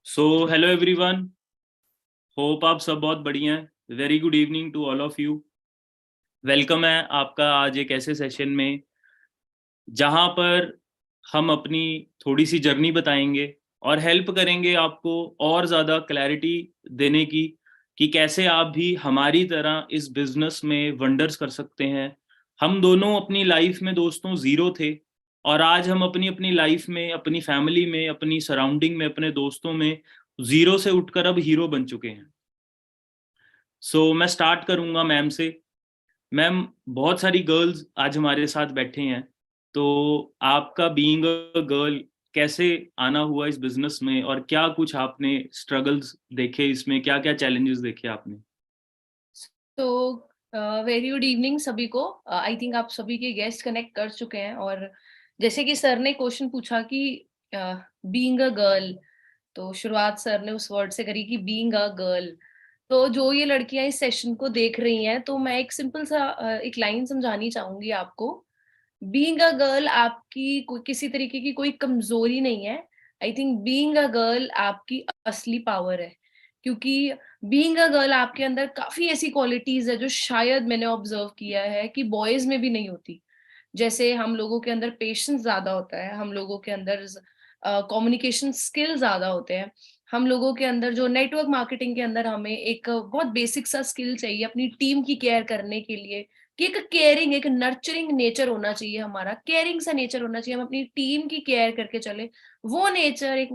So hello everyone, hope आप सब बहुत बढ़िया हैं। Very good evening to all of you. Welcome है आपका आज एक ऐसे सेशन में जहां पर हम अपनी थोड़ी सी जर्नी बताएंगे और हेल्प करेंगे आपको और ज़्यादा क्लैरिटी देने की कि कैसे आप भी हमारी तरह इस बिजनेस में वंडर्स कर सकते हैं। हम दोनों अपनी लाइफ में दोस्तों ज़ीरो थे और आज हम अपनी अपनी लाइफ में, अपनी फैमिली में, अपनी सराउंडिंग में, अपने दोस्तों में ज़ीरो से उठकर अब हीरो बन चुके हैं। मैं स्टार्ट करूंगा मैम से। मैम, बहुत सारी गर्ल्स आज हमारे साथ बैठे हैं, तो आपका बीइंग अ गर्ल कैसे आना हुआ इस बिजनेस में और क्या कुछ आपने स्ट्रगल्स देखे, इसमें क्या क्या चैलेंजेस देखे आपने? तो वेरी गुड इवनिंग सभी को। आई थिंक आप सभी के गेस्ट कनेक्ट कर चुके हैं और जैसे कि सर ने क्वेश्चन पूछा कि बीइंग अ गर्ल, तो शुरुआत सर ने उस वर्ड से करी कि बीइंग अ गर्ल। तो जो ये लड़कियां इस सेशन को देख रही हैं, तो मैं एक सिंपल सा एक लाइन समझानी चाहूंगी आपको। बीइंग अ गर्ल आपकी कोई किसी तरीके की कोई कमजोरी नहीं है। I think being a girl आपकी असली पावर है, क्योंकि बीइंग अ गर्ल आपके अंदर काफी ऐसी क्वालिटीज है जो शायद मैंने ऑब्जर्व किया है कि बॉयज में भी नहीं होती। जैसे हम लोगों के अंदर पेशेंस ज्यादा होता है, हम लोगों के अंदर कम्युनिकेशन स्किल ज्यादा होते हैं, हम लोगों के अंदर जो नेटवर्क मार्केटिंग के अंदर हमें एक बहुत बेसिक सा स्किल चाहिए अपनी टीम की केयर करने के लिए, कि एक केयरिंग, एक नर्चरिंग नेचर होना चाहिए, हमारा केयरिंग सा नेचर होना चाहिए, हम अपनी टीम की केयर करके चले। वो नेचर एक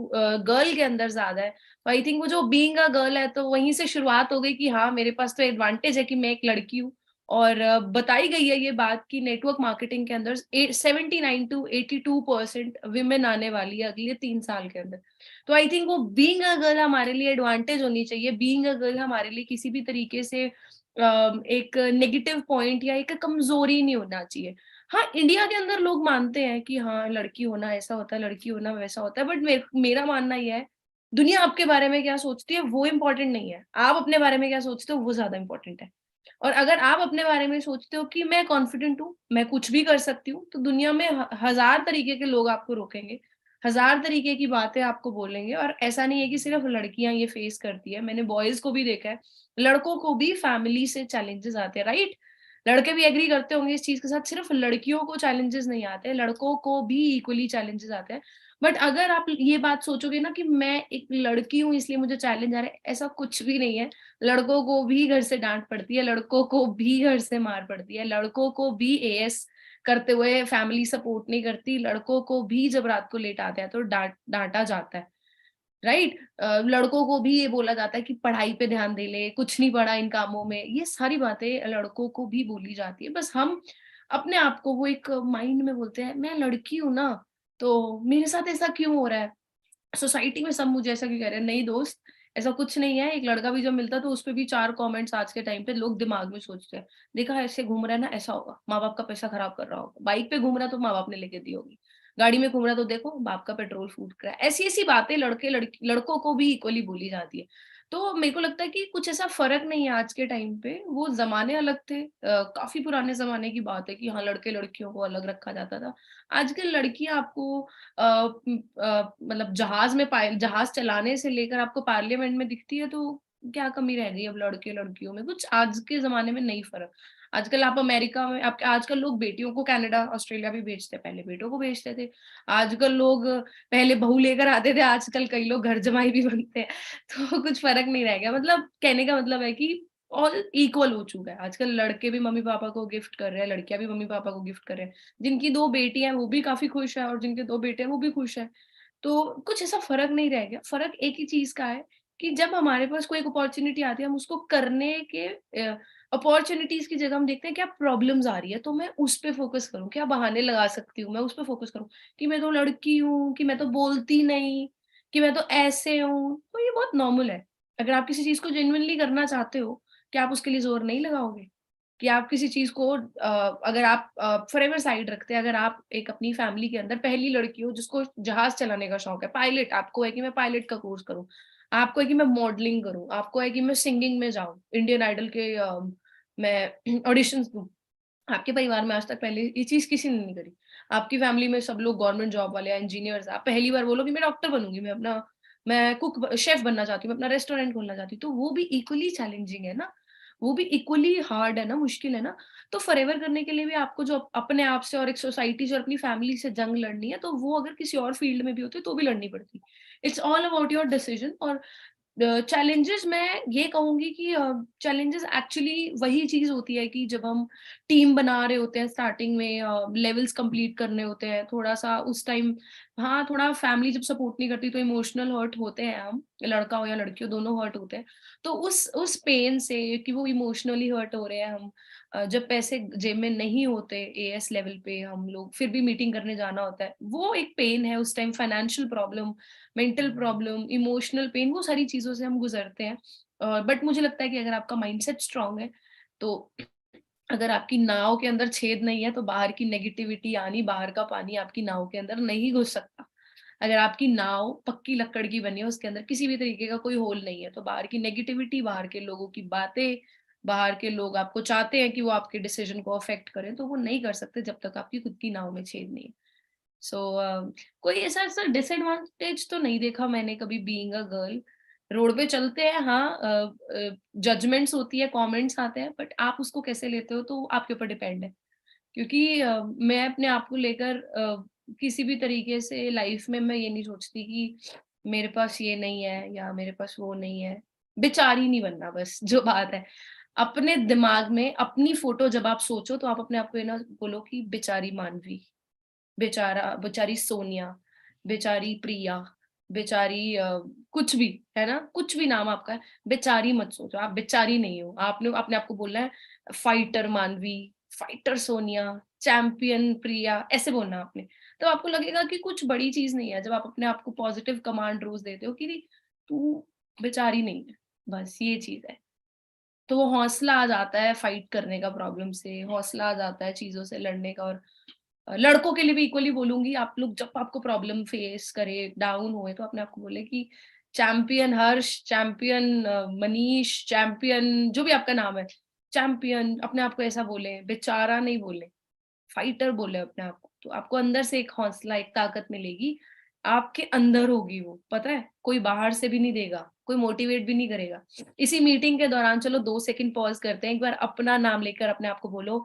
गर्ल के अंदर ज्यादा है। आई थिंक वो जो बीइंग अ गर्ल है, तो वहीं से शुरुआत हो गई कि हाँ, मेरे पास तो एडवांटेज है कि मैं एक लड़की हूँ। और बताई गई है ये बात कि नेटवर्क मार्केटिंग के अंदर 79 to 82% विमेन आने वाली है अगले 3 साल के अंदर। तो आई थिंक वो बीइंग अ गर्ल हमारे लिए एडवांटेज होनी चाहिए। बीइंग अ गर्ल हमारे लिए किसी भी तरीके से एक नेगेटिव पॉइंट या एक कमजोरी नहीं होना चाहिए। हाँ, इंडिया के अंदर लोग मानते हैं कि हाँ, लड़की होना ऐसा होता है, लड़की होना वैसा होता है, बट मेरा मानना यह है, दुनिया आपके बारे में क्या सोचती है वो इम्पोर्टेंट नहीं है, आप अपने बारे में क्या सोचते हो वो ज्यादा इम्पोर्टेंट है। और अगर आप अपने बारे में सोचते हो कि मैं कॉन्फिडेंट हूँ, मैं कुछ भी कर सकती हूँ, तो दुनिया में हजार तरीके के लोग आपको रोकेंगे, हजार तरीके की बातें आपको बोलेंगे। और ऐसा नहीं है कि सिर्फ लड़कियां ये फेस करती है, मैंने बॉयज को भी देखा है, लड़कों को भी फैमिली से चैलेंजेस आते हैं, राइट? लड़के भी एग्री करते होंगे इस चीज के साथ, सिर्फ लड़कियों को चैलेंजेस नहीं आते, लड़कों को भी इक्वली चैलेंजेस आते हैं। बट अगर आप ये बात सोचोगे ना कि मैं एक लड़की हूँ इसलिए मुझे चैलेंज आ रहा है, ऐसा कुछ भी नहीं है। लड़कों को भी घर से डांट पड़ती है, लड़कों को भी घर से मार पड़ती है, लड़कों को भी एएस करते हुए फैमिली सपोर्ट नहीं करती, लड़कों को भी जब रात को लेट आते हैं तो डांटा जाता है, राइट? लड़कों को भी ये बोला जाता है कि पढ़ाई पे ध्यान दे ले, कुछ नहीं पढ़ा इन कामों में, ये सारी बातें लड़कों को भी बोली जाती है। बस हम अपने आप को वो एक माइंड में बोलते हैं मैं लड़की हूं ना, तो मेरे साथ ऐसा क्यों हो रहा है, सोसाइटी में सब मुझे ऐसा क्यों कह रहे हैं। नहीं दोस्त, ऐसा कुछ नहीं है। एक लड़का भी जब मिलता है तो उसपे भी 4 कमेंट्स आज के टाइम पे लोग दिमाग में सोचते हैं, देखा ऐसे घूम रहा है ना, ऐसा होगा, माँ बाप का पैसा खराब कर रहा होगा, बाइक पे घूम रहा है तो माँ बाप ने लेके दी होगी, गाड़ी में घूम रहा है तो देखो बाप का पेट्रोल फूट रहा है। ऐसी ऐसी बातें लड़कों को भी इक्वली बोली जाती है। तो मेरे को लगता है कि कुछ ऐसा फर्क नहीं है आज के टाइम पे, वो जमाने अलग थे। काफी पुराने जमाने की बात है कि हाँ, लड़के लड़कियों को अलग रखा जाता था। आजकल लड़कियां आपको मतलब जहाज चलाने से लेकर आपको पार्लियामेंट में दिखती है, तो क्या कमी रह गई अब लड़के लड़कियों में? कुछ आज के जमाने में नहीं फर्क। आजकल आप अमेरिका में, आप आजकल लोग बेटियों को कनाडा ऑस्ट्रेलिया भी भेजते हैं, पहले बेटों को भेजते थे। आजकल लोग पहले बहू लेकर आते थे, आजकल कई लोग घर जमाई भी बनते हैं। तो कुछ फर्क नहीं रह गया। मतलब कहने का मतलब है कि ऑल इक्वल हो चुका है। आजकल लड़के भी मम्मी पापा को गिफ्ट कर रहे हैं, लड़कियां भी मम्मी पापा को गिफ्ट कर रहे हैं। जिनकी 2 बेटियाँ हैं वो भी काफ़ी खुश है और जिनके 2 बेटे हैं वो भी खुश है। तो कुछ ऐसा फ़र्क नहीं रह गया। फ़र्क एक ही चीज़ का है कि जब हमारे पास कोई एक अपॉर्च्युनिटी आती है, हम उसको करने के अपॉर्च्युनिटीज़ की जगह हम देखते हैं क्या प्रॉब्लम्स आ रही है, तो मैं उस पे फ़ोकस करूँ, क्या बहाने लगा सकती हूँ, मैं उस पे फ़ोकस करूँ कि मैं तो लड़की हूँ, कि मैं तो बोलती नहीं, कि मैं तो ऐसे हूँ। तो ये बहुत नॉर्मल है। अगर आप किसी चीज़ को जेन्युइनली करना चाहते हो, क्या आप उसके लिए ज़ोर नहीं लगाओगे? कि आप किसी चीज़ को अगर आप फॉरएवर साइड रखते हैं, अगर आप एक अपनी फैमिली के अंदर पहली लड़की हो जिसको जहाज़ चलाने का शौक है, पायलट, आपको है कि मैं पायलट का कोर्स करूँ, आपको है कि मैं मॉडलिंग करूँ, आपको है कि मैं सिंगिंग में जाऊँ, इंडियन आइडल के मैं ऑडिशंस दूँ। आपके परिवार में आज तक पहले ये चीज़ किसी ने नहीं करी। आपकी फैमिली में सब लोग गवर्नमेंट जॉब वाले या इंजीनियर्स हैं, आप पहली बार बोलो कि मैं डॉक्टर बनूँगी, मैं अपना मैं कुक शेफ बनना चाहती हूँ, मैं अपना रेस्टोरेंट खोलना चाहती हूँ, तो वो भी इक्वली चैलेंजिंग है ना, वो भी इक्वली हार्ड है ना, मुश्किल है ना। तो फॉरएवर करने के लिए भी आपको जो अपने आप से और एक सोसाइटी से और अपनी फैमिली से जंग लड़नी है, तो वो अगर किसी और फील्ड में भी होती है तो भी लड़नी पड़ती है। It's all about your decision. और चैलेंजेस मैं ये कहूँगी कि चैलेंजेस एक्चुअली वही चीज़ होती है कि जब हम टीम बना रहे होते हैं स्टार्टिंग में, लेवल्स कंप्लीट करने होते हैं, थोड़ा-सा उस टाइम हाँ, थोड़ा फैमिली जब सपोर्ट नहीं करती तो इमोशनल हर्ट होते हैं हम, लड़का हो या लड़की हो दोनों हर्ट होते हैं। तो उस पेन से कि वो इमोशनली हर्ट हो रहे हैं हम, जब पैसे जेब में नहीं होते एएस लेवल पे हम लोग फिर भी मीटिंग करने जाना होता है, वो एक पेन है उस time, financial problem, mental problem, emotional pain, वो सारी चीज़ों से हम गुज़रते हैं। बट मुझे लगता है कि अगर आपका माइंडसेट स्ट्रॉन्ग है, तो अगर आपकी नाव के अंदर छेद नहीं है, तो बाहर की नेगेटिविटी यानी बाहर का पानी आपकी नाव के अंदर नहीं घुस सकता। अगर आपकी नाव पक्की लक्कड़ की बनी है, उसके अंदर किसी भी तरीके का कोई होल नहीं है, तो बाहर की नेगेटिविटी, बाहर के लोगों की बातें, बाहर के लोग आपको चाहते हैं कि वो आपके डिसीजन को अफेक्ट करें, तो वो नहीं कर सकते जब तक आपकी खुद की नाव में छेद नहीं है। सो कोई ऐसा ऐसा डिसएडवांटेज तो नहीं देखा मैंने कभी बीइंग अ गर्ल। रोड पे चलते हैं, हाँ, जजमेंट्स होती है, कमेंट्स आते हैं, बट आप उसको कैसे लेते हो तो आपके ऊपर डिपेंड है। क्योंकि मैं अपने आप को लेकर किसी भी तरीके से लाइफ में मैं ये नहीं सोचती कि मेरे पास ये नहीं है या मेरे पास वो नहीं है। बेचारी नहीं बनना, बस जो बात है। अपने दिमाग में अपनी फोटो जब आप सोचो तो आप अपने आप को ये ना बोलो कि बेचारी मानवी, बेचारा बेचारी सोनिया, बेचारी प्रिया, बेचारी कुछ भी, है ना? कुछ भी नाम आपका है, बेचारी मत सोचो, आप बेचारी नहीं हो। आपने अपने आप को बोलना है फाइटर मानवी, फाइटर सोनिया, चैंपियन प्रिया, ऐसे बोलना है आपने। तो आपको लगेगा कि कुछ बड़ी चीज़ नहीं है, जब आप अपने आप को पॉजिटिव कमांड रोज़ देते हो कि नहीं, तू बेचारी नहीं है, बस ये चीज़ है। तो वो हौसला आ जाता है फाइट करने का प्रॉब्लम से, हौसला आ जाता है चीज़ों से लड़ने का। और लड़कों के लिए भी इक्वली बोलूँगी, आप लोग जब आपको प्रॉब्लम फेस करे, डाउन हुए, तो अपने आप को बोले कि चैंपियन हर्ष, चैंपियन मनीष, चैंपियन जो भी आपका नाम है, चैंपियन अपने आप को ऐसा बोले, बेचारा नहीं बोले, फाइटर बोले अपने आप को। तो आपको अंदर से एक हौसला, एक ताकत मिलेगी, आपके अंदर होगी वो, पता है? कोई बाहर से भी नहीं देगा, कोई मोटिवेट भी नहीं करेगा। इसी मीटिंग के दौरान चलो 2 सेकंड पॉज़ करते हैं, एक बार अपना नाम लेकर अपने आप को बोलो,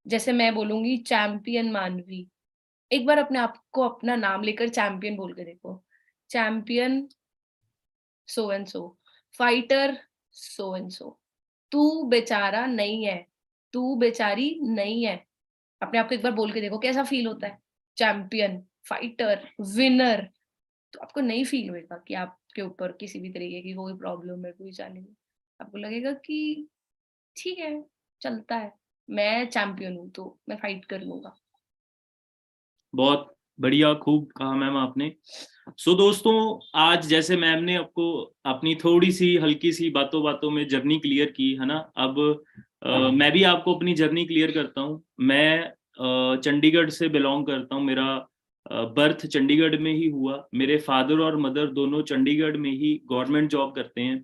जैसे मैं बोलूँगी चैंपियन मानवी, एक बार अपने आप को अपना नाम लेकर चैंपियन बोल के देखो। Champion so and so, fighter so and so. तू बेचारा नहीं है, तू बेचारी नहीं है। अपने आप को एक बार बोल के देखो कैसा फ़ील होता है? Champion, fighter, winner. तो आपको नहीं फ़ील होएगा कि आपके ऊपर किसी भी तरीके की कोई प्रॉब्लम है, कोई चैलेंज है। आपको लगेगा कि ठीक है, चलता है। मैं चैंपियन हूँ, तो मैं फाइट कर लूँगा। बहुत बढ़िया, खूब कहा मैम आपने। सो दोस्तों, आज जैसे मैम ने आपको अपनी थोड़ी सी हल्की सी बातों बातों में जर्नी क्लियर की है ना, अब मैं भी आपको अपनी जर्नी क्लियर करता हूँ। मैं चंडीगढ़ से बिलोंग करता हूँ। मेरा बर्थ चंडीगढ़ में ही हुआ। मेरे फादर और मदर दोनों चंडीगढ़ में ही गवर्नमेंट जॉब करते हैं।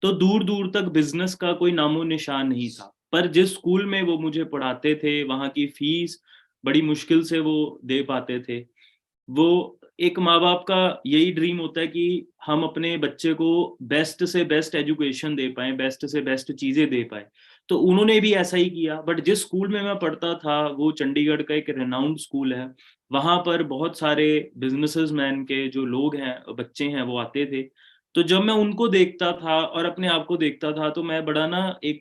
तो दूर दूर तक बिजनेस का कोई नामो निशान नहीं था। पर जिस स्कूल में वो मुझे पढ़ाते थे, वहाँ की फीस बड़ी मुश्किल से वो दे पाते थे। वो एक माँ बाप का यही ड्रीम होता है कि हम अपने बच्चे को बेस्ट से बेस्ट एजुकेशन दे पाएं, बेस्ट से बेस्ट चीजें दे पाए। तो उन्होंने भी ऐसा ही किया। बट जिस स्कूल में मैं पढ़ता था वो चंडीगढ़ का एक रेनाउंड स्कूल है। वहां पर बहुत सारे बिजनेसेसमैन के जो लोग हैं, बच्चे हैं, वो आते थे। तो जब मैं उनको देखता था और अपने आप को देखता था, तो मैं बड़ा ना एक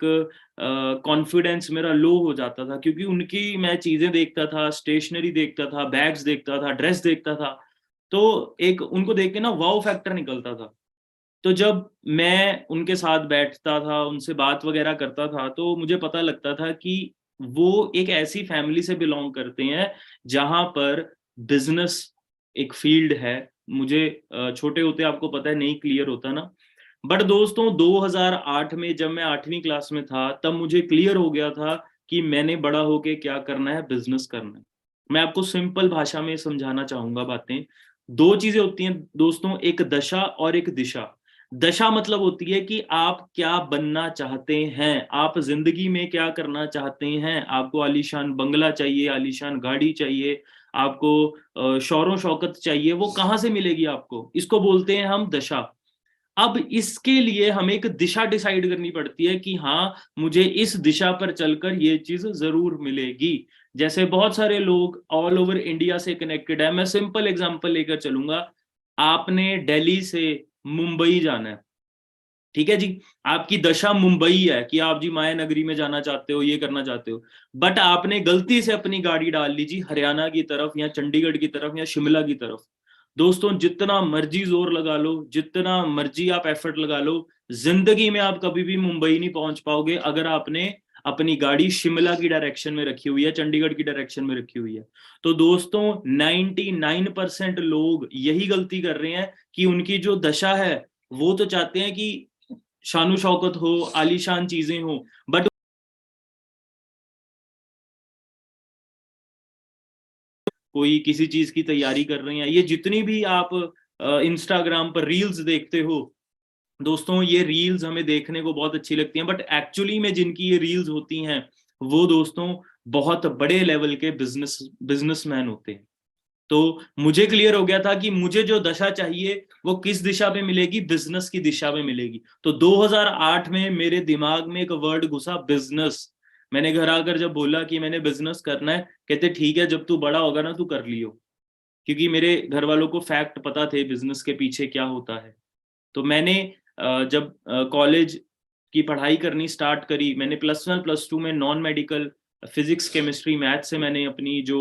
कॉन्फिडेंस मेरा लो हो जाता था, क्योंकि उनकी मैं चीजें देखता था, स्टेशनरी देखता था, बैग्स देखता था, ड्रेस देखता था। तो एक उनको देख के ना वाओ फैक्टर निकलता था। तो जब मैं उनके साथ बैठता था, उनसे बात वगैरह करता था, तो मुझे पता लगता था कि वो एक ऐसी फैमिली से बिलोंग करते हैं जहां पर बिजनेस एक फील्ड है। मुझे छोटे होते आपको पता है नहीं क्लियर होता ना। बट दोस्तों, 2008 में जब मैं 8वीं क्लास में था, तब मुझे क्लियर हो गया था कि मैंने बड़ा होके क्या करना है, बिजनेस करना है। मैं आपको सिंपल भाषा में समझाना चाहूंगा बातें। दो चीजें होती हैं दोस्तों, एक दशा और एक दिशा। दशा मतलब होती है कि आप क्या बनना चाहते हैं, आप जिंदगी में क्या करना चाहते हैं। आपको आलीशान बंगला चाहिए, आलीशान गाड़ी चाहिए, आपको शौरो शौकत चाहिए, वो कहाँ से मिलेगी आपको? इसको बोलते हैं हम दशा। अब इसके लिए हमें एक दिशा डिसाइड करनी पड़ती है कि हाँ, मुझे इस दिशा पर चलकर ये चीज जरूर मिलेगी। जैसे बहुत सारे लोग ऑल ओवर इंडिया से कनेक्टेड है। मैं सिंपल एग्जांपल लेकर चलूंगा। आपने दिल्ली से मुंबई जाना है, ठीक है जी। आपकी दशा मुंबई है कि आप जी माया नगरी में जाना चाहते हो, ये करना चाहते हो, बट आपने गलती से अपनी गाड़ी डाल ली जी हरियाणा की तरफ या चंडीगढ़ की तरफ या शिमला की तरफ। दोस्तों, जितना मर्जी जोर लगा लो, जितना मर्जी आप एफर्ट लगा लो, जिंदगी में आप कभी भी मुंबई नहीं पहुंच पाओगे अगर आपने अपनी गाड़ी शिमला की डायरेक्शन में रखी हुई है, चंडीगढ़ की डायरेक्शन में रखी हुई है। तो दोस्तों, 99% लोग यही गलती कर रहे हैं कि उनकी जो दशा है वो तो चाहते हैं कि शानो शौकत हो, आलीशान चीजें हो, बट कोई किसी चीज की तैयारी कर रहे हैं। ये जितनी भी आप इंस्टाग्राम पर रील्स देखते हो दोस्तों, ये रील्स हमें देखने को बहुत अच्छी लगती हैं, बट एक्चुअली में जिनकी ये रील्स होती हैं वो दोस्तों बहुत बड़े लेवल के बिजनेसमैन होते हैं। तो मुझे क्लियर हो गया था कि मुझे जो दशा चाहिए वो किस दिशा में मिलेगी, बिजनेस की दिशा में मिलेगी। तो 2008 में मेरे दिमाग में एक वर्ड घुसा, बिजनेस। मैंने घर आकर जब बोला कि मैंने बिजनेस करना है, कहते ठीक है, जब तू बड़ा होगा ना तू कर लियो। क्योंकि मेरे घर वालों को फैक्ट पता थे बिजनेस के पीछे क्या होता है। तो मैंने जब कॉलेज की पढ़ाई करनी स्टार्ट करी, मैंने +1 +2 में non medical physics chemistry math से मैंने अपनी जो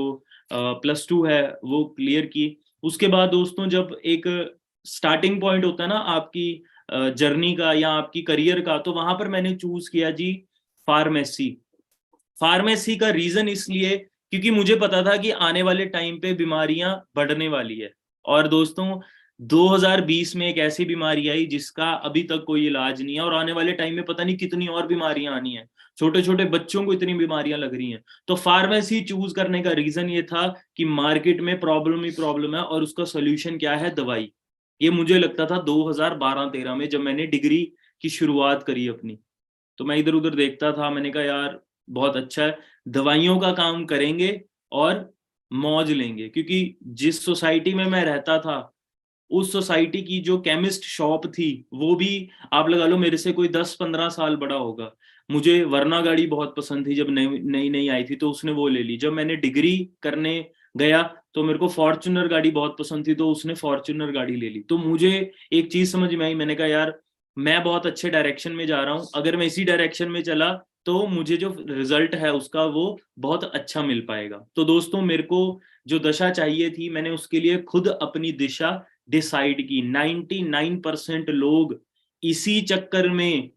+2 है वो क्लियर की। उसके बाद दोस्तों, जब एक स्टार्टिंग पॉइंट होता है ना आपकी जर्नी का या आपकी करियर का, तो वहां पर मैंने चूज किया जी फार्मेसी। फार्मेसी का रीजन इसलिए क्योंकि मुझे पता था कि आने वाले टाइम पे बीमारियां बढ़ने वाली है। और दोस्तों, 2020 में एक ऐसी बीमारी आई जिसका अभी तक कोई इलाज नहीं है, और आने वाले टाइम में पता नहीं कितनी और बीमारियां आनी है। छोटे छोटे बच्चों को इतनी बीमारियां लग रही हैं। तो फार्मेसी चूज करने का रीजन ये था कि मार्केट में प्रॉब्लम ही प्रॉब्लम है और उसका सोल्यूशन क्या है, दवाई। ये मुझे लगता था 2012-13 में, जब मैंने डिग्री की शुरुआत करी अपनी। तो मैं इधर उधर देखता था, मैंने कहा यार बहुत अच्छा है, दवाइयों का काम करेंगे और मौज लेंगे। क्योंकि जिस सोसाइटी में मैं रहता था, उस सोसाइटी की जो केमिस्ट शॉप थी वो भी, आप लगा लो मेरे से कोई 10-15 साल बड़ा होगा। मुझे वरना गाड़ी बहुत पसंद थी, जब नई नई नई आई थी तो उसने वो ले ली। जब मैंने डिग्री करने गया तो मेरे को फॉर्च्यूनर गाड़ी बहुत पसंद थी, तो उसने फॉर्च्यूनर गाड़ी ले ली। तो मुझे एक चीज समझ में आई, मैंने कहा यार मैं बहुत अच्छे डायरेक्शन में जा रहा हूँ, अगर मैं इसी डायरेक्शन में चला तो मुझे जो रिजल्ट है उसका वो बहुत अच्छा मिल पाएगा। तो दोस्तों, मेरे को जो दशा चाहिए थी, मैंने उसके लिए खुद अपनी दिशा डिसाइड की। 99% लोग इसी चक्कर में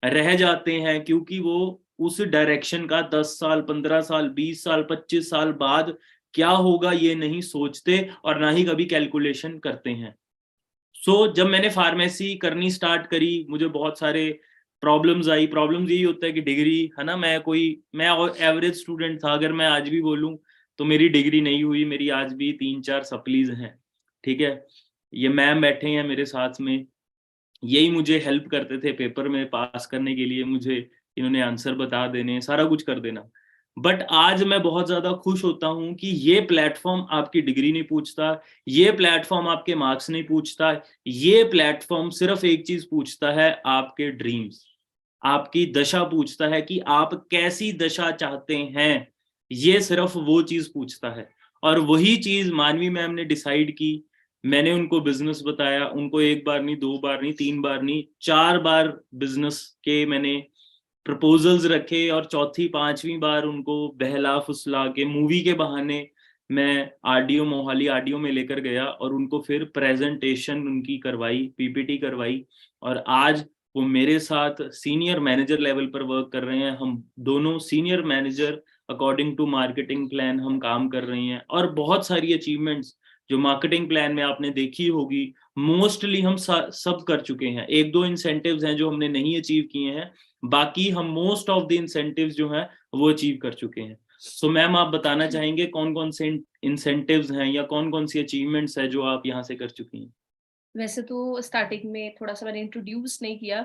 रह जाते हैं क्योंकि वो उस डायरेक्शन का 10 साल, 15 साल, 20 साल, 25 साल बाद क्या होगा ये नहीं सोचते और ना ही कभी कैलकुलेशन करते हैं। जब मैंने फार्मेसी करनी स्टार्ट करी, मुझे बहुत सारे प्रॉब्लम्स आई। प्रॉब्लम्स यही होता है कि डिग्री है ना, मैं एवरेज स्टूडेंट था। अगर मैं आज भी बोलूं तो मेरी डिग्री नहीं हुई, मेरी आज भी 3-4 सप्लीज हैं, ठीक है। ये मैम बैठे हैं मेरे साथ में, यही मुझे हेल्प करते थे पेपर में पास करने के लिए, मुझे इन्होंने आंसर बता देने, सारा कुछ कर देना। बट आज मैं बहुत ज्यादा खुश होता हूं कि ये प्लेटफॉर्म आपकी डिग्री नहीं पूछता, ये प्लेटफॉर्म आपके मार्क्स नहीं पूछता, ये प्लेटफॉर्म सिर्फ एक चीज पूछता है, आपके ड्रीम्स, आपकी दशा पूछता है कि आप कैसी दशा चाहते हैं। ये सिर्फ वो चीज पूछता है, और वही चीज मानवी मैम ने डिसाइड की। मैंने उनको बिजनेस बताया, उनको एक बार नहीं, 2 बार नहीं, 3 बार नहीं, 4 बार बिजनेस के मैंने प्रपोजल्स रखे, और चौथी पांचवी बार उनको बहला फुसला के मूवी के बहाने मैं आरडीओ, मोहाली आरडीओ में लेकर गया और उनको फिर प्रेजेंटेशन उनकी करवाई, पीपीटी करवाई। और आज वो मेरे साथ सीनियर मैनेजर लेवल पर वर्क कर रहे हैं। हम दोनों senior manager according to marketing plan हम काम कर रहे हैं, और बहुत सारी अचीवमेंट्स जो मार्केटिंग प्लान में आपने देखी होगी मोस्टली हम सब कर चुके हैं। 1-2 इंसेंटिव्स हैं जो हमने नहीं अचीव किए हैं, बाकी हम मोस्ट ऑफ द इंसेंटिव्स जो हैं वो अचीव कर चुके हैं। सो मैम, आप बताना चाहेंगे कौन कौन से इंसेंटिव्स हैं या कौन कौन सी अचीवमेंट्स है जो आप यहाँ से कर चुकी हैं? वैसे तो स्टार्टिंग में थोड़ा-सा मैंने इंट्रोड्यूस नहीं किया,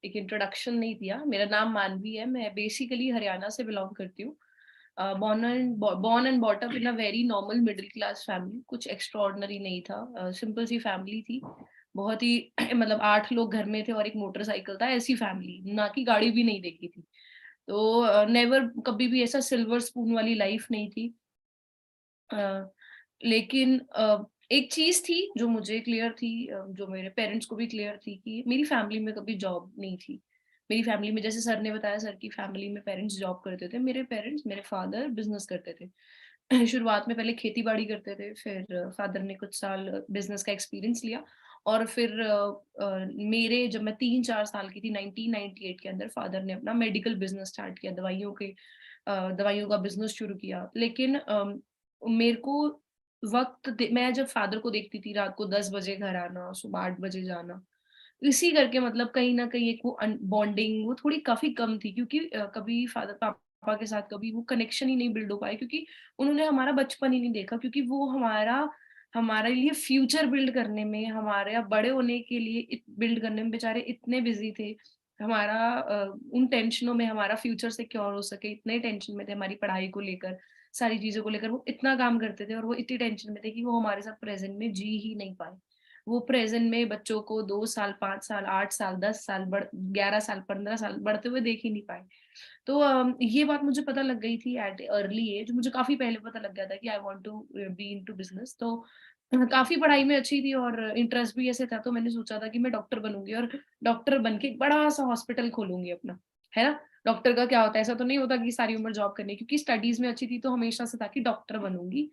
एक इंट्रोडक्शन नहीं दिया। मेरा नाम मानवी है, मैं बेसिकली हरियाणा से बिलॉन्ग करती हूँ। Born and bought up in a very normal middle class family, कुछ एक्स्ट्राऑर्डिनरी नहीं था, सिंपल सी फैमिली थी। बहुत ही मतलब 8 लोग घर में थे और एक मोटरसाइकिल था, ऐसी फैमिली, ना कि गाड़ी भी नहीं देखी थी। तो नेवर कभी भी ऐसा सिल्वर स्पून वाली लाइफ नहीं थी। अ, लेकिन एक चीज़ थी जो मुझे क्लियर थी, जो मेरे पेरेंट्स को भी क्लियर थी, कि मेरी फैमिली में कभी जॉब नहीं थी। मेरी फैमिली में, जैसे सर ने बताया, सर की फैमिली में पेरेंट्स जॉब करते थे। मेरे पेरेंट्स, मेरे फादर बिज़नेस करते थे। शुरुआत में पहले खेती-बाड़ी करते थे, फिर फादर ने कुछ साल बिज़नेस का एक्सपीरियंस लिया और फिर मेरे जब मैं 3-4 साल की थी 1998 के अंदर फादर ने अपना मेडिकल बिज़नेस स्टार्ट किया, दवाइयों का बिज़नेस शुरू किया। लेकिन मेरे को मैं जब फादर को देखती थी रात को 10 बजे घर आना, सुबह 8 बजे जाना, इसी करके मतलब कहीं न कहीं एक वो बॉन्डिंग वो थोड़ी काफ़ी कम थी, क्योंकि कभी फादर पापा के साथ कभी वो कनेक्शन ही नहीं बिल्ड हो पाए, क्योंकि उन्होंने हमारा बचपन ही नहीं देखा, क्योंकि वो हमारे लिए फ्यूचर बिल्ड करने में, हमारे बड़े होने के लिए बिल्ड करने में बेचारे इतने बिज़ी थे। उन टेंशनों में हमारा फ्यूचर सिक्योर हो सके, इतने टेंशन में थे हमारी पढ़ाई को लेकर, सारी चीज़ों को लेकर वो इतना काम करते थे और वो इतनी टेंशन में थे कि वो हमारे साथ प्रेज़ेंट में जी ही नहीं पाए। वो प्रेज़ेंट में बच्चों को 2 साल, 5 साल, 8 साल, 10 साल, 11 साल, 15 साल बढ़ते हुए देख ही नहीं पाए। तो ये बात मुझे पता लग गई थी एट अर्ली एज, मुझे काफ़ी पहले पता लग गया था कि I want to be into business. तो काफ़ी पढ़ाई में अच्छी थी और इंटरेस्ट भी ऐसे था, तो मैंने सोचा था कि मैं डॉक्टर बनूँगी और डॉक्टर बन के एक बड़ा-सा हॉस्पिटल खोलूँगी अपना, है ना? डॉक्टर का क्या होता है, ऐसा तो नहीं होता कि सारी उम्र जॉब करनी है, क्योंकि स्टडीज़ में अच्छी थी तो हमेशा से था कि डॉक्टर बनूँगी।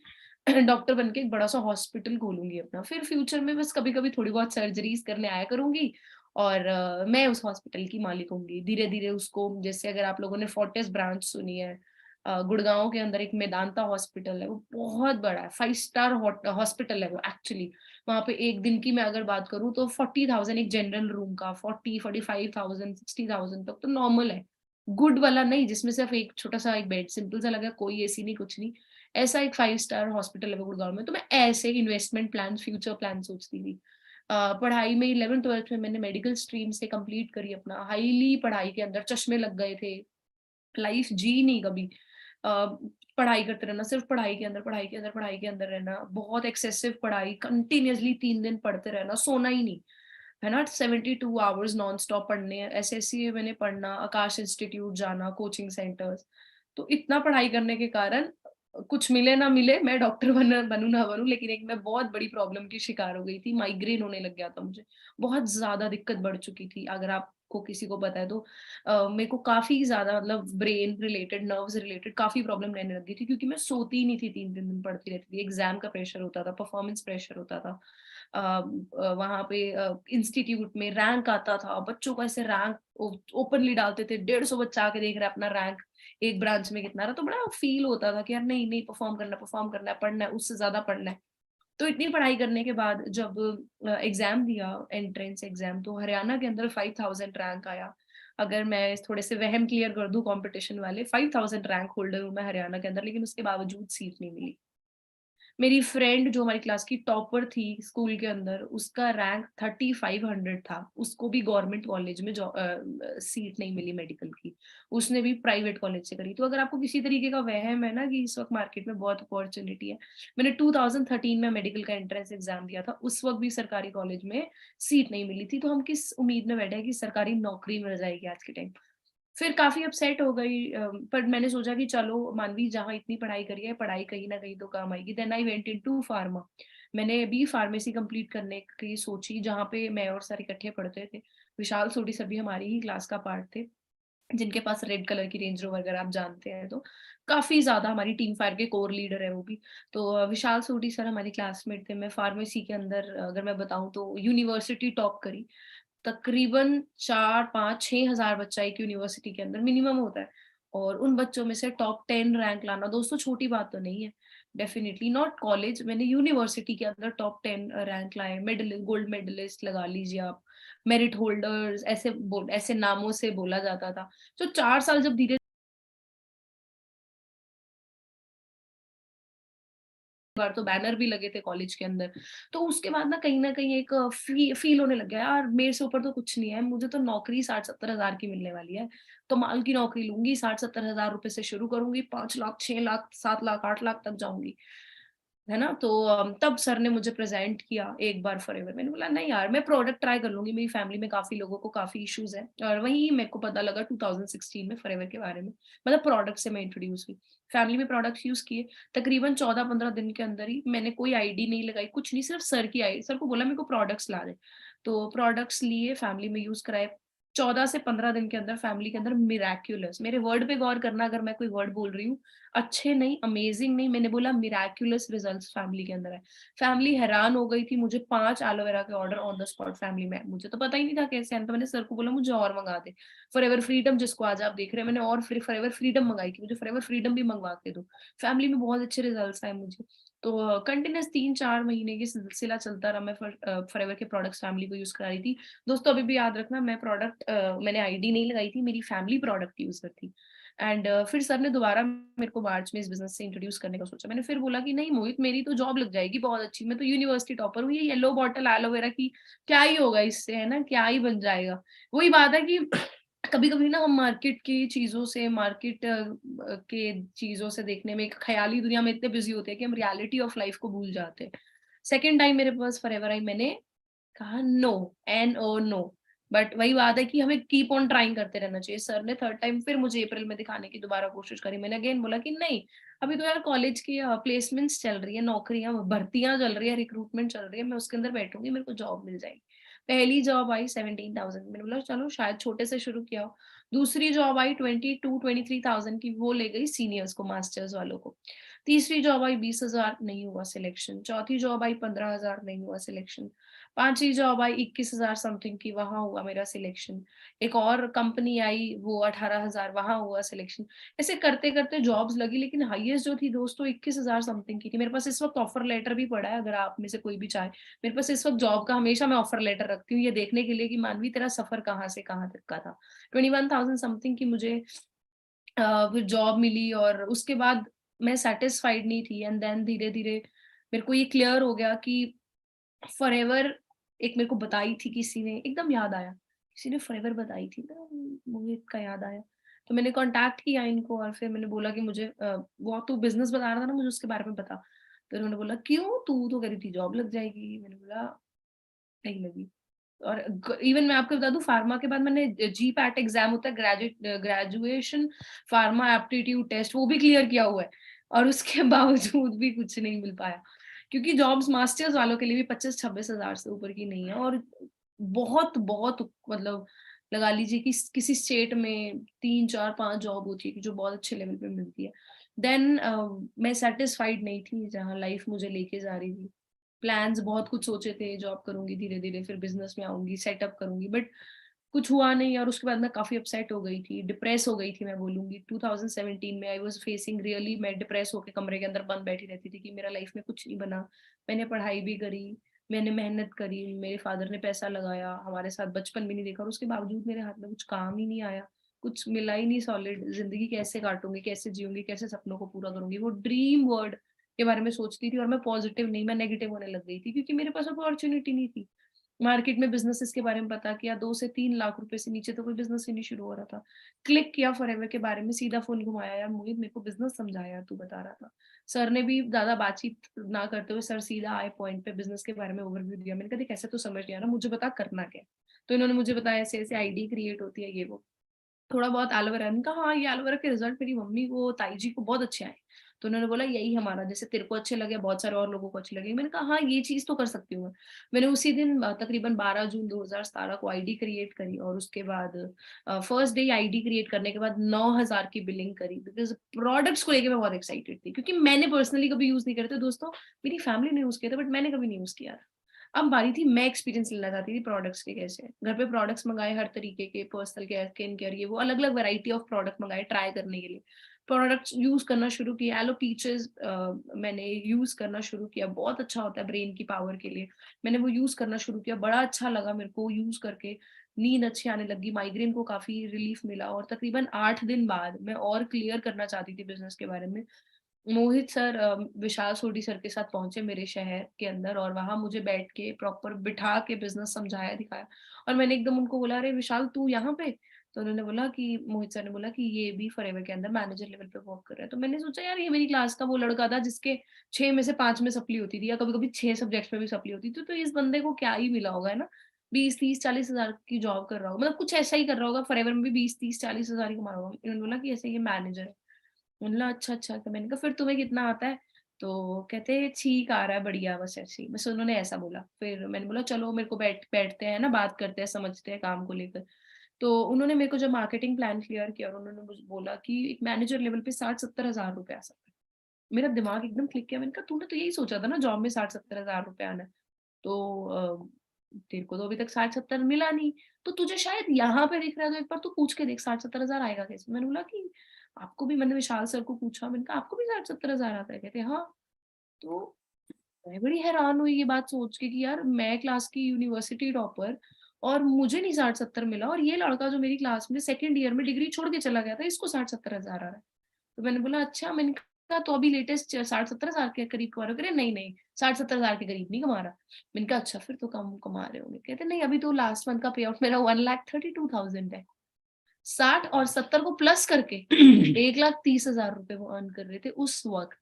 डॉक्टर बन के एक बड़ा-सा हॉस्पिटल खोलूँगी अपना। फिर फ्यूचर में बस कभी-कभी थोड़ी बहुत सर्जरीज़ करने आया करूँगी और मैं उस हॉस्पिटल की मालिक होंगी। धीरे-धीरे उसको, जैसे अगर आप लोगों ने फोर्टिस ब्रांच सुनी है, गुड़गाँव के अंदर एक मेदांता हॉस्पिटल है, वो बहुत बड़ा है, 5 स्टार हॉस्पिटल है वो एक्चुअली। वहाँ पे एक दिन की मैं अगर बात करूँ तो 40,000 एक जनरल रूम का, 40, 45,000, 60,000 तक तो नॉर्मल है। गुड वाला नहीं, जिसमें सिर्फ एक छोटा-सा एक बेड सिंपल सा लगा, कोई एसी नहीं, कुछ नहीं। ऐसा एक 5 स्टार हॉस्पिटल है वो गुड़गाँव में। तो मैं ऐसे इन्वेस्टमेंट प्लान, फ्यूचर प्लान सोचती थी। पढ़ाई में 11th-12th में मैंने मेडिकल स्ट्रीम से कंप्लीट करी अपना, हाईली पढ़ाई के अंदर चश्मे लग गए थे, लाइफ जी नहीं कभी। अ, पढ़ाई करते रहना, सिर्फ पढ़ाई के अंदर, पढ़ाई के अंदर, पढ़ाई के अंदर रहना, बहुत एक्सेसिव पढ़ाई, कंटिन्यूअसली 3 दिन पढ़ते रहना, सोना ही नहीं, है ना? 72 आवर्स नॉन स्टॉप पढ़ने हैं, एसएससी मैंने पढ़ना, आकाश इंस्टीट्यूट जाना, कोचिंग सेंटर्स। तो इतना पढ़ाई करने के कारण कुछ मिले ना मिले, मैं डॉक्टर बनूँ ना बनूँ, लेकिन एक मैं बहुत बड़ी प्रॉब्लम की शिकार हो गई थी, माइग्रेन होने लग गया था मुझे। बहुत ज़्यादा दिक्कत बढ़ चुकी थी, अगर आपको किसी को पता है तो। मेरे को काफ़ी ज़्यादा मतलब ब्रेन रिलेटेड, नर्व्स रिलेटेड काफ़ी प्रॉब्लम रहने लग गई थी, क्योंकि मैं सोती ही नहीं थी, 3-3 दिन पढ़ती रहती थी। एग्ज़ाम का प्रेशर होता था, परफॉर्मेंस प्रेशर होता था। वहाँ पे इंस्टीट्यूट में रैंक आता था, बच्चों का ऐसे रैंक ओपनली डालते थे, 150 बच्चा आके देख रहा है अपना रैंक, एक ब्रांच में कितना रहा, तो बड़ा फील होता था कि यार नहीं, नहीं परफॉर्म करना है, पढ़ना है, उससे ज़्यादा पढ़ना है। तो इतनी पढ़ाई करने के बाद जब एग्ज़ाम दिया, एंट्रेंस एग्ज़ाम, तो हरियाणा के अंदर 5000 रैंक आया। अगर मैं थोड़े से वहम क्लियर कर दूँ कॉम्पिटिशन वाले, 5000 रैंक होल्डर हूँ मैं हरियाणा के अंदर, लेकिन उसके बावजूद सीट नहीं मिली। मेरी फ्रेंड जो हमारी क्लास की टॉपर थी स्कूल के अंदर, उसका रैंक 3500 था। उसको भी गवर्नमेंट कॉलेज में सीट नहीं मिली मेडिकल की। उसने भी प्राइवेट कॉलेज से करी। तो अगर आपको किसी तरीके का वहम है ना कि इस वक़्त मार्केट में बहुत अपॉर्च्युनिटी है। मैंने 2013 में मेडिकल का एंट्रेंस एग्ज़ाम दिया था। उस वक़्त भी सरकारी कॉलेज में सीट नहीं मिली थी। तो हम किस उम्मीद में बैठे हैं कि सरकारी नौकरी मिल जाएगी आज के टाइम। फिर काफ़ी अपसेट हो गई, पर मैंने सोचा कि चलो मानवी जहाँ इतनी पढ़ाई करी है, पढ़ाई कहीं न कहीं तो काम आएगी। Then I went into pharma. मैंने बी फार्मेसी कंप्लीट करने की सोची, जहाँ पे मैं और सर इकट्ठे पढ़ते थे। विशाल सोढी सर भी हमारी ही क्लास का पार्ट थे, जिनके पास रेड कलर की रेंज रोवर, अगर आप जानते हैं तो। काफ़ी ज़्यादा हमारी टीम फायर के कोर लीडर है वो भी। तो विशाल सोढी सर हमारे क्लासमेट थे। मैं फार्मेसी के अंदर अगर मैं बताऊँ तो यूनिवर्सिटी टॉप करी। तकरीबन 4, 5, 6,000 बच्चा एक यूनिवर्सिटी के अंदर मिनिमम होता है, और उन बच्चों में से टॉप 10 रैंक लाना दोस्तों छोटी बात तो नहीं है। डेफिनिटली नॉट कॉलेज, मैंने यूनिवर्सिटी के अंदर टॉप 10 रैंक लाए, गोल्ड मेडलिस्ट लगा लीजिए आप, मेरिट होल्डर्स, ऐसे नामों से बोला जाता था। तो 4 साल जब धीरे बार तो बैनर भी लगे थे कॉलेज के अंदर। तो उसके बाद ना कहीं एक फील होने लग गया, यार मेरे से ऊपर तो कुछ नहीं है, मुझे तो नौकरी 60-70 हजार की मिलने वाली है, तो माल की नौकरी लूंगी, 60-70 हजार रुपए से शुरू करूंगी, 5 लाख 6 लाख 7 लाख 8 लाख तक जाऊंगी, है ना। तो तब सर ने मुझे प्रेजेंट किया एक बार फॉरएवर। मैंने बोला नहीं यार, मैं प्रोडक्ट ट्राई कर लूंगी, मेरी फैमिली में काफी लोगों को काफी इश्यूज है। और वही मेरे को पता लगा 2016 में फॉरएवर के बारे में, मतलब प्रोडक्ट से मैं इंट्रोड्यूस हुई, फैमिली में प्रोडक्ट्स यूज किए। तकरीबन 14-15 दिन के अंदर ही मैंने कोई आईडी नहीं लगाई, कुछ नहीं, सिर्फ सर की आई, सर को बोला मेरे को प्रोडक्ट्स ला दे, तो प्रोडक्ट्स लिए, फैमिली में यूज कराए। 14 से 15 दिन के अंदर फैमिली के अंदर मिराक्यूलस, मेरे वर्ड पे गौर करना, अगर मैं कोई वर्ड बोल रही हूँ, अच्छे नहीं, अमेजिंग नहीं, मैंने बोला मिराक्युलस रिजल्ट्स फैमिली के अंदर है। फैमिली हैरान हो गई थी, मुझे 5 एलोवेरा के order on the spot family में, मुझे तो पता ही नहीं था कैसे है, तो मैंने सर को बोला मुझे और मंगा दे। फॉरएवर फ्रीडम जिसको आज आप देख रहे हैं, मैंने और फिर फॉरएवर फ्रीडम मंगाई कि मुझे फॉरएवर फ्रीडम भी मंगवा के दो। फैमिली में बहुत अच्छे रिजल्ट्स आए मुझे। तो कंटिन्यूस 3-4 महीने की सिलसिला चलता रहा, मैं फॉरएवर के प्रोडक्ट्स फैमिली को यूज करा रही थी। दोस्तों अभी भी याद रखना, मैं प्रोडक्ट मैंने आईडी नहीं लगाई थी, मेरी फैमिली प्रोडक्ट यूजर थी। एंड फिर सर ने दोबारा मेरे को मार्च में इस बिजनेस से इंट्रोड्यूस करने का सोचा। मैंने फिर बोला कि नहीं मोहित, मेरी तो जॉब लग जाएगी बहुत अच्छी, मैं तो यूनिवर्सिटी टॉपर हूँ, ये येलो बॉटल एलोवेरा की क्या ही होगा इससे, है ना, क्या ही बन जाएगा। वही बात है कि कभी कभी ना हम मार्केट की चीजों से, मार्केट के चीजों से देखने में, एक ख्याली दुनिया में इतने बिजी होते हैं कि हम रियलिटी ऑफ लाइफ को भूल जाते हैं। सेकेंड टाइम मेरे पास फॉरएवर आई, मैंने कहा no, N O no. But वही बात है कि हमें कीप ऑन ट्राइंग करते रहना चाहिए। सर ने थर्ड टाइम फिर मुझे अप्रैल में दिखाने की दोबारा कोशिश करी, मैंने अगेन बोला कि नहीं, अभी तो यार कॉलेज की प्लेसमेंट्स चल रही है, नौकरियां भर्तियां चल रही है, रिक्रूटमेंट चल रही है, मैं उसके अंदर बैठूंगी, मेरे को जॉब मिल जाएगी। पहली जॉब आई 17,000, मैंने बोला चलो शायद छोटे से शुरू किया हो। दूसरी जॉब आई 22-23,000 की, वो ले गई सीनियर्स को, मास्टर्स वालों को। तीसरी जॉब आई 20,000, नहीं हुआ सिलेक्शन। चौथी जॉब आई 15,000, नहीं हुआ सिलेक्शन। पांचवी जॉब आई 21,000 समथिंग की, वहां हुआ मेरा सिलेक्शन। एक और कंपनी आई, वो 18,000, वहां हुआ सिलेक्शन। ऐसे करते करते जॉब्स लगी, लेकिन हाईएस्ट जो थी दोस्तों 21,000 समथिंग की थी। मेरे पास इस वक्त ऑफर लेटर भी पड़ा है, अगर आप में से कोई भी चाहे, मेरे पास इस वक्त जॉब का हमेशा मैं ऑफर लेटर रखती हूँ, ये देखने के लिए कि मानवी तेरा सफर कहाँ से कहाँ तक का था। 21,000 समथिंग की मुझे फिर जॉब मिली, और उसके बाद मैं सेटिस्फाइड नहीं थी। एंड देन धीरे धीरे मेरे को ये क्लियर हो गया कि फॉरएवर, एक मेरे को बताई थी किसी ने, एकदम याद आया, किसी ने फॉरएवर बताई थी ना, मुझे का याद आया। तो मैंने कांटेक्ट किया इनको, और फिर मैंने बोला कि मुझे वो तू बिजनेस बता रहा था ना, मुझे उसके बारे में बता। तो उन्होंने बोला क्यों, तू तो कह रही थी जॉब लग जाएगी। मैंने बोला नहीं लगी। और इवन मैं आपको बता दूं, फार्मा के बाद मैंने जी पैट एग्जाम होता है, ग्रेजुएशन फार्मा एप्टीट्यूड टेस्ट, वो भी क्लियर किया हुआ है, और उसके बावजूद भी कुछ नहीं मिल पाया। क्योंकि जॉब्स मास्टर्स वालों के लिए भी 25-26 हजार से ऊपर की नहीं है, और बहुत बहुत मतलब लगा लीजिए कि किसी स्टेट में 3-4-5 जॉब होती है कि जो बहुत अच्छे लेवल पे मिलती है। देन मैं सेटिस्फाइड नहीं थी जहाँ लाइफ मुझे लेके जा रही थी। प्लान्स बहुत कुछ सोचे थे, जॉब करूंगी, धीरे धीरे फिर बिजनेस में आऊंगी, सेटअप करूंगी, बट कुछ हुआ नहीं। और उसके बाद मैं काफी अपसेट हो गई थी, डिप्रेस हो गई थी, मैं बोलूंगी 2017 में आई वाज फेसिंग रियली, मैं डिप्रेस होकर कमरे के अंदर बंद बैठी रहती थी कि मेरा लाइफ में कुछ नहीं बना। मैंने पढ़ाई भी करी, मैंने मेहनत करी, मेरे फादर ने पैसा लगाया, हमारे साथ बचपन भी नहीं देखा, और उसके बावजूद मेरे हाथ में कुछ काम ही नहीं आया, कुछ मिला ही नहीं सॉलिड। जिंदगी कैसे काटूंगी, कैसे जीऊंगी, कैसे सपनों को पूरा करूंगी, वो ड्रीम वर्ड के बारे में सोचती थी। और मैं पॉजिटिव नहीं, मैं नेगेटिव होने लग गई थी, क्योंकि मेरे पास अपॉर्चुनिटी नहीं थी। मार्केट में बिजनेसेस के बारे में पता किया, 2 से 3 लाख रुपए से नीचे तो कोई बिजनेस ही नहीं शुरू हो रहा था। क्लिक किया फॉरएवर के बारे में, सीधा फोन घुमाया, यार मोहित मेरे को बिजनेस समझाया, यार तू बता रहा था। सर ने भी ज्यादा बातचीत ना करते हुए सर सीधा आए पॉइंट पे, बिजनेस के बारे में ओवरव्यू दिया। मैंने कहा देख ऐसे तो समझ नहीं आ रहा, मुझे बता करना क्या है। तो इन्होंने मुझे बताया ऐसे ऐसे आईडी क्रिएट होती है, ये वो थोड़ा बहुत एलोवेरा। मैंने कहा हाँ, ये एलोवेरा के रिजल्ट मेरी मम्मी को, ताई जी को बहुत अच्छे आए। तो उन्होंने बोला यही हमारा, जैसे तेरे को अच्छे लगे बहुत सारे और लोगों को अच्छे लगे। मैंने कहा हाँ, ये चीज तो कर सकती हूँ मैं। मैंने उसी दिन तकरीबन 12 जून 2017 को आईडी क्रिएट करी, और उसके बाद फर्स्ट डे आईडी क्रिएट करने के बाद 9,000 की बिलिंग करी, बिकॉज प्रोडक्ट्स को लेकर मैं बहुत एक्साइटेड थी, क्योंकि मैंने पर्सनली कभी यूज नहीं करे थे दोस्तों, मेरी फैमिली ने यूज किया था, बट मैंने कभी नहीं यूज किया। अब बारी थी, मैं एक्सपीरियंस लेना चाहती थी प्रोडक्ट्स के, कैसे घर पे प्रोडक्ट्स मंगाए, हर तरीके के पर्सनल केयर, स्किन केयर, ये वो अलग अलग वैरायटी ऑफ प्रोडक्ट मंगाए ट्राई करने के लिए। प्रोडक्ट्स यूज करना शुरू किया, एलो पीचेस मैंने यूज करना शुरू किया, बहुत अच्छा होता है ब्रेन की पावर के लिए। मैंने वो यूज करना शुरू किया, बड़ा अच्छा लगा मेरे को यूज करके, नींद अच्छी आने लगी, माइग्रेन को काफी रिलीफ मिला। और तकरीबन 8 दिन बाद मैं और क्लियर करना चाहती थी बिजनेस के बारे में, मोहित सर विशाल सोडी सर के साथ पहुंचे मेरे शहर के अंदर, और वहां मुझे बैठ के प्रॉपर बिठा के बिजनेस समझाया दिखाया। और मैंने एकदम उनको बोला, अरे विशाल तू यहाँ पे? तो उन्होंने बोला कि, मोहित सर ने बोला कि ये भी फॉरएवर के अंदर मैनेजर लेवल पे वर्क कर रहा है। तो मैंने सोचा यार ये मेरी क्लास का वो लड़का था जिसके 6 में से 5 में सप्ली होती थी, या कभी कभी 6 सब्जेक्ट्स में भी सप्ली होती थी। तो इस बंदे को क्या ही मिला होगा, है ना? 20-30-40 हजार की जॉब कर रहा होगा, मतलब कुछ ऐसा ही कर रहा होगा, फॉरएवर में भी 20-30-40 हजार ही कमा रहा होगा। इन्होंने बोला कि ऐसे ये मैनेजर है। मैंने बोला अच्छा अच्छा, तो मैंने कहा फिर तुम्हें कितना आता है? तो कहते ठीक आ रहा है, बढ़िया, बस ऐसे ही, बस उन्होंने ऐसा बोला। फिर मैंने बोला चलो मेरे को बैठते हैं ना, बात करते हैं, समझते हैं काम को लेकर। तो उन्होंने मेरे को जब मार्केटिंग प्लान क्लियर किया और उन्होंने मुझे बोला कि एक मैनेजर लेवल पे 60-70 हजार रुपए आ सकते हैं, मेरा दिमाग एकदम क्लिक किया। मैंने कहा तूने तो यही सोचा था ना जॉब में 60-70 हजार रुपए आना है, तो तेरे को तो अभी तक 60-70 मिला नहीं, तो तुझे शायद यहाँ पे दिख रहा है, तो एक बार तू पूछ के देख 60-70 हजार आएगा कैसे। मैंने बोला कि आपको भी, मैंने विशाल सर को पूछा, मैंने कहा आपको भी 60-70 हजार आता है? कहते हाँ। तो मैं बड़ी हैरान हुई ये बात सोच के कि यार मैं क्लास की यूनिवर्सिटी टॉपर, और मुझे नहीं 60-70 मिला, और ये लड़का जो मेरी क्लास में सेकंड ईयर में डिग्री छोड़ के चला गया था, इसको 60-70 हजार आ रहा है। तो मैंने बोला अच्छा, मैंने कहा तो अभी लेटेस्ट 60-70 हजार के करीब कमा रहे हो? नहीं नहीं, 60-70 हजार के करीब नहीं कमा रहा। मैंने कहा अच्छा फिर तो कम कमा रहे होंगे। कहते नहीं, अभी तो लास्ट मंथ का पे आउट मेरा 1,32,000 है। 60 और 70 को प्लस करके 1,30,000 रुपए वो अर्न कर रहे थे उस वक्त।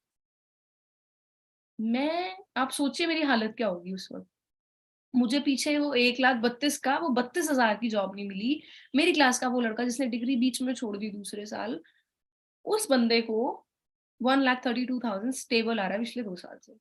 आप सोचिए मेरी हालत क्या होगी उस वक्त। मुझे पीछे वो 1,32,000 का, वो 32,000 की जॉब नहीं मिली। मेरी क्लास का वो लड़का जिसने डिग्री बीच में छोड़ दी दूसरे साल, उस बंदे को 1,32,000 स्टेबल आ रहा है पिछले 2 साल से।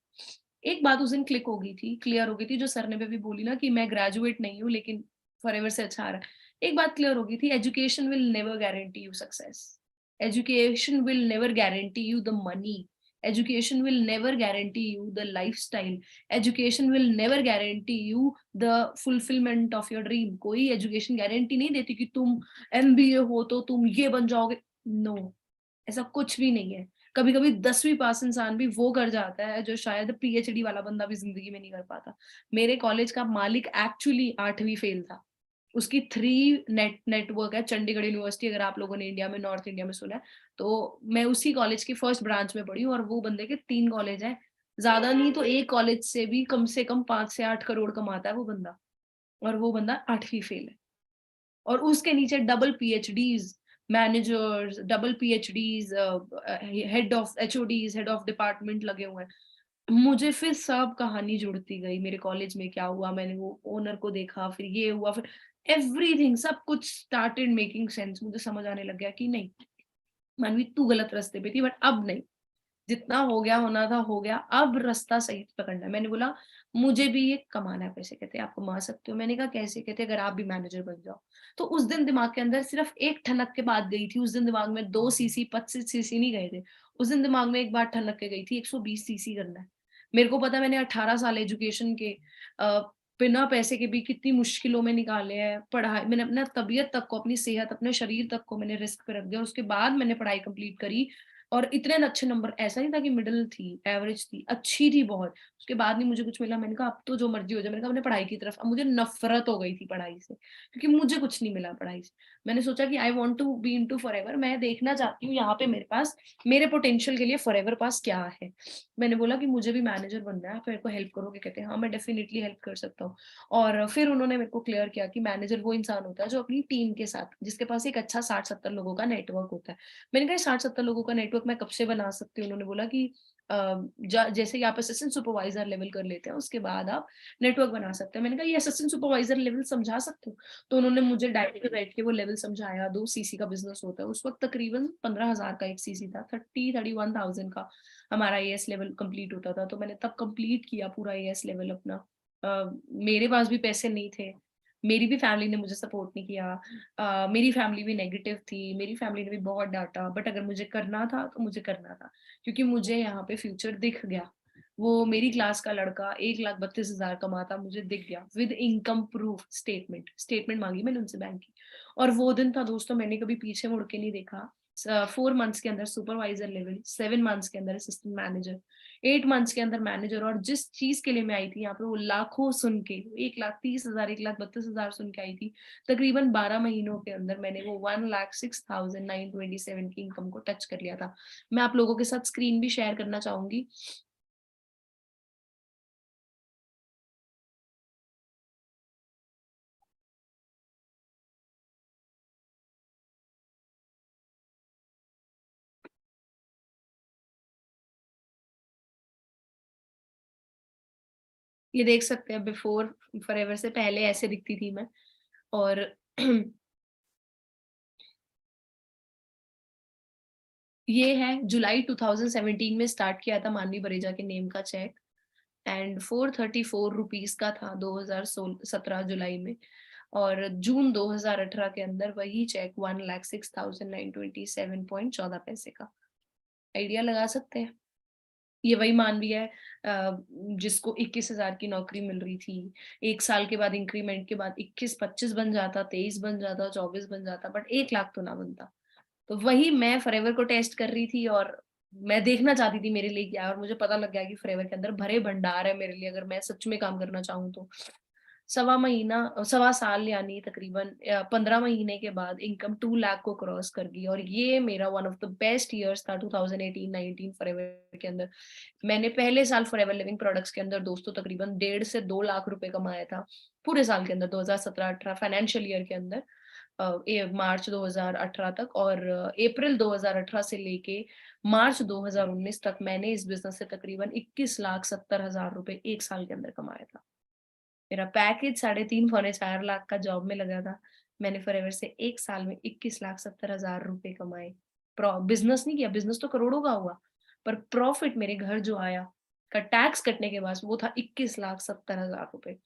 एक बात उस दिन क्लिक हो गई थी, क्लियर हो गई थी, जो सर ने भी बोली ना कि मैं ग्रेजुएट नहीं हूँ लेकिन फॉरएवर से अच्छा आ रहा है। एक बात क्लियर हो गई थी, education will never guarantee you success. Education will never guarantee you the money. Education will never guarantee you the lifestyle. Education will never guarantee you the fulfilment of your dream. कोई education guarantee नहीं देती कि तुम MBA हो तो तुम ये बन जाओगे। नो, ऐसा कुछ भी नहीं है। कभी कभी 10वीं पास इंसान भी वो कर जाता है जो शायद पीएचडी वाला बंदा भी जिंदगी में नहीं कर पाता। मेरे कॉलेज का मालिक एक्चुअली 8वीं फेल था। उसकी 3 नेटवर्क है चंडीगढ़ यूनिवर्सिटी, अगर आप लोगों ने इंडिया में, नॉर्थ इंडिया में सुना है। तो मैं उसी कॉलेज की फर्स्ट ब्रांच में पढ़ी हूँ, और वो बंदे के 3 कॉलेज हैं। ज्यादा नहीं तो एक कॉलेज से कम 5 से 8 करोड़ कमाता है वो बंदा, और वो बंदा 8वीं फेल है। और उसके नीचे double PhDs, managers, double PhDs, head of HODs, head of department लगे हुए हैं। मुझे फिर सब कहानी जुड़ती गई, मेरे कॉलेज में क्या हुआ, मैंने वो ओनर को देखा, फिर ये हुआ, फिर एवरीथिंग, सब कुछ स्टार्टेड मेकिंग सेंस। मुझे समझ आने लग गया कि नहीं मानवी, तू गलत रास्ते पे थी, बट अब नहीं। जितना हो गया होना था हो गया, अब रास्ता सही पकड़ना है। मैंने बोला मुझे भी ये कमाना है पैसे। कहते आप कमा सकते हो? मैंने कहा कैसे? कहते अगर आप भी मैनेजर बन जाओ। तो उस दिन दिमाग के अंदर सिर्फ एक ठनक के बात गई थी। उस दिन दिमाग में 2 सीसी 25 सीसी नहीं गए थे। उस दिन दिमाग में एक बात ठनक के गई थी, 120 सीसी करना है। मेरे को पता, मैंने 18 साल एजुकेशन के बिना पैसे के भी कितनी मुश्किलों में निकाले हैं। पढ़ाई मैंने अपना तबीयत तक को, अपनी सेहत, अपने शरीर तक को मैंने रिस्क पे रख दिया। उसके बाद मैंने पढ़ाई कंप्लीट करी, और इतने अच्छे नंबर, ऐसा नहीं था कि मिडिल थी, एवरेज थी, अच्छी थी बहुत। उसके बाद नहीं मुझे कुछ मिला। मैंने कहा अब तो जो मर्जी हो जाए। मैंने कहा अपने पढ़ाई की तरफ, अब मुझे नफरत हो गई थी पढ़ाई से, क्योंकि मुझे कुछ नहीं मिला पढ़ाई से। मैंने सोचा कि I want to be into forever. मैं देखना चाहती हूँ यहाँ पे मेरे पास, मेरे पोटेंशियल के लिए फॉरएवर पास क्या है। मैंने बोला कि मुझे भी मैनेजर बनना है, आप मेरे को हेल्प करोगे? कहते हैं हाँ, मैं डेफिनेटली हेल्प कर सकता हूँ। और फिर उन्होंने मेरे को क्लियर किया कि मैनेजर वो इंसान होता है जो अपनी टीम के साथ, जिसके पास एक अच्छा 60-70 लोगों का नेटवर्क होता है। मैंने कहा 60-70 लोगों का नेटवर्क मैं कब से बना सकती हूँ? उन्होंने बोला कि जैसे ही आप असिस्टेंट सुपरवाइजर लेवल कर लेते हैं उसके बाद आप नेटवर्क बना सकते हैं। मैंने कहा ये असिस्टेंट सुपरवाइजर लेवल समझा सकते हो? तो उन्होंने मुझे डायरेक्ट बैठ के वो लेवल समझाया। 2 सीसी का बिजनेस होता है, उस वक्त तकरीबन 15,000 का एक सीसी था, 31,000 का हमारा एएस लेवल कंप्लीट होता था। तो मैंने तब कंप्लीट किया पूरा एएस लेवल अपना। मेरे पास भी पैसे नहीं थे, मेरी भी फैमिली ने मुझे सपोर्ट नहीं किया। मेरी फैमिली भी नेगेटिव थी, मेरी फैमिली ने भी बहुत डांटा, बट अगर मुझे करना था तो मुझे करना था, क्योंकि मुझे यहाँ पे फ्यूचर दिख गया। वो मेरी क्लास का लड़का 1,32,000 कमाता मुझे दिख गया, विद इनकम प्रूफ स्टेटमेंट मांगी मैंने उनसे बैंक की। और वो दिन था दोस्तों, मैंने कभी पीछे मुड़ के नहीं देखा। 4 मंथ्स के अंदर सुपरवाइजर लेवल, 7 मंथ्स के अंदर असिस्टेंट मैनेजर, 8 मंथ्स के अंदर मैनेजर। और जिस चीज के लिए मैं आई थी यहाँ पे, वो लाखों सुन के, 1,30,000, 1,32,000 सुन के आई थी, तकरीबन 12 महीनों के अंदर मैंने वो 1,06,927 की इनकम को टच कर लिया था। मैं आप लोगों के साथ स्क्रीन भी शेयर करना चाहूंगी। ये देख सकते हैं, बिफोर फॉरएवर से पहले ऐसे दिखती थी मैं। और ये है जुलाई 2017 में स्टार्ट किया था मानवी बरेजा के नेम का चेक, एंड 434 रुपीज का था 2017 जुलाई में। और जून 2018 के अंदर वही चेक 1,06,927.14 का। आइडिया लगा सकते हैं, ये वही मानवी है जिसको 21,000 की नौकरी मिल रही थी। 1 साल के बाद इंक्रीमेंट के बाद 21-25 बन जाता, 23 बन जाता, 24 बन जाता, बट 1 लाख तो ना बनता। तो वही मैं फॉरएवर को टेस्ट कर रही थी, और मैं देखना चाहती थी मेरे लिए क्या है, और मुझे पता लग गया कि फॉरएवर के अंदर भरे भंडार है मेरे लिए, अगर मैं सच में काम करना चाहूँ तो। 1.25 साल यानी तकरीबन 15 महीने के बाद इनकम 2 लाख को क्रॉस कर गई, और ये मेरा one of the best years था 2018-19 फॉरएवर के अंदर। मैंने पहले साल फॉरएवर लिविंग प्रोडक्ट्स के अंदर दोस्तों तकरीबन 1.5 से 2 लाख रुपए कमाया था पूरे साल के अंदर, 2017-18 फाइनेंशियल ईयर के अंदर, मार्च 2018 तक। और अप्रैल 2018 से लेके मार्च 2019 तक मैंने इस बिजनेस से तकरीबन 21,70,000 रुपए 1 साल के अंदर कमाया था। मेरा पैकेज 3.5 पौने 4 लाख का जॉब में लगा था। मैंने फॉरएवर से 1 साल में 21,70,000 रुपए कमाए। बिजनेस नहीं किया, बिजनेस तो करोड़ों का हुआ, पर प्रॉफिट मेरे घर जो आया का टैक्स कटने के बाद वो था 21,70,000 रुपए।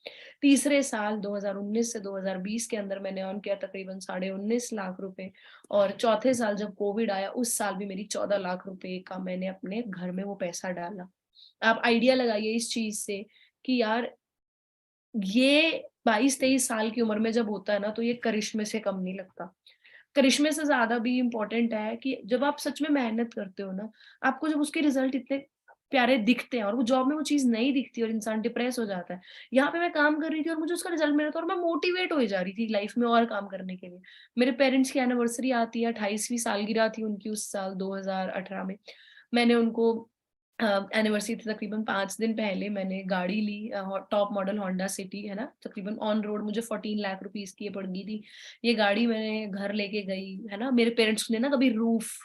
तीसरे साल 2019 से 2020 के अंदर मैंने अर्न किया तकरीबन 19.5 लाख रुपए। और चौथे साल जब कोविड आया, उस साल भी मेरी 14 लाख रुपए का मैंने अपने घर में वो पैसा डाला। आप आइडिया लगाइए इस चीज से कि यार, ये 22-23 साल की उम्र में जब होता है ना, तो ये करिश्मे से कम नहीं लगता। करिश्मे से ज़्यादा भी इम्पोर्टेंट है कि जब आप सच में मेहनत करते हो ना, आपको जब उसके रिज़ल्ट इतने प्यारे दिखते हैं, और वो जॉब में वो चीज़ नहीं दिखती और इंसान डिप्रेस हो जाता है। यहाँ पे मैं काम कर रही थी और मुझे उसका रिज़ल्ट मिला था, और मैं मोटिवेट होई जा रही थी लाइफ़ में और काम करने के लिए। मेरे पेरेंट्स की एनिवर्सरी आती है, 28वीं सालगिरह थी उनकी उस साल 2018 में। मैंने उनको एनिवर्सरी थी तकरीबन 5 दिन पहले, मैंने गाड़ी ली, टॉप मॉडल होंडा सिटी है ना, तकरीबन ऑन रोड मुझे 14 लाख रुपीस की ये पड़ गई थी। ये गाड़ी मैंने घर लेके गई, है ना। मेरे पेरेंट्स ने ना कभी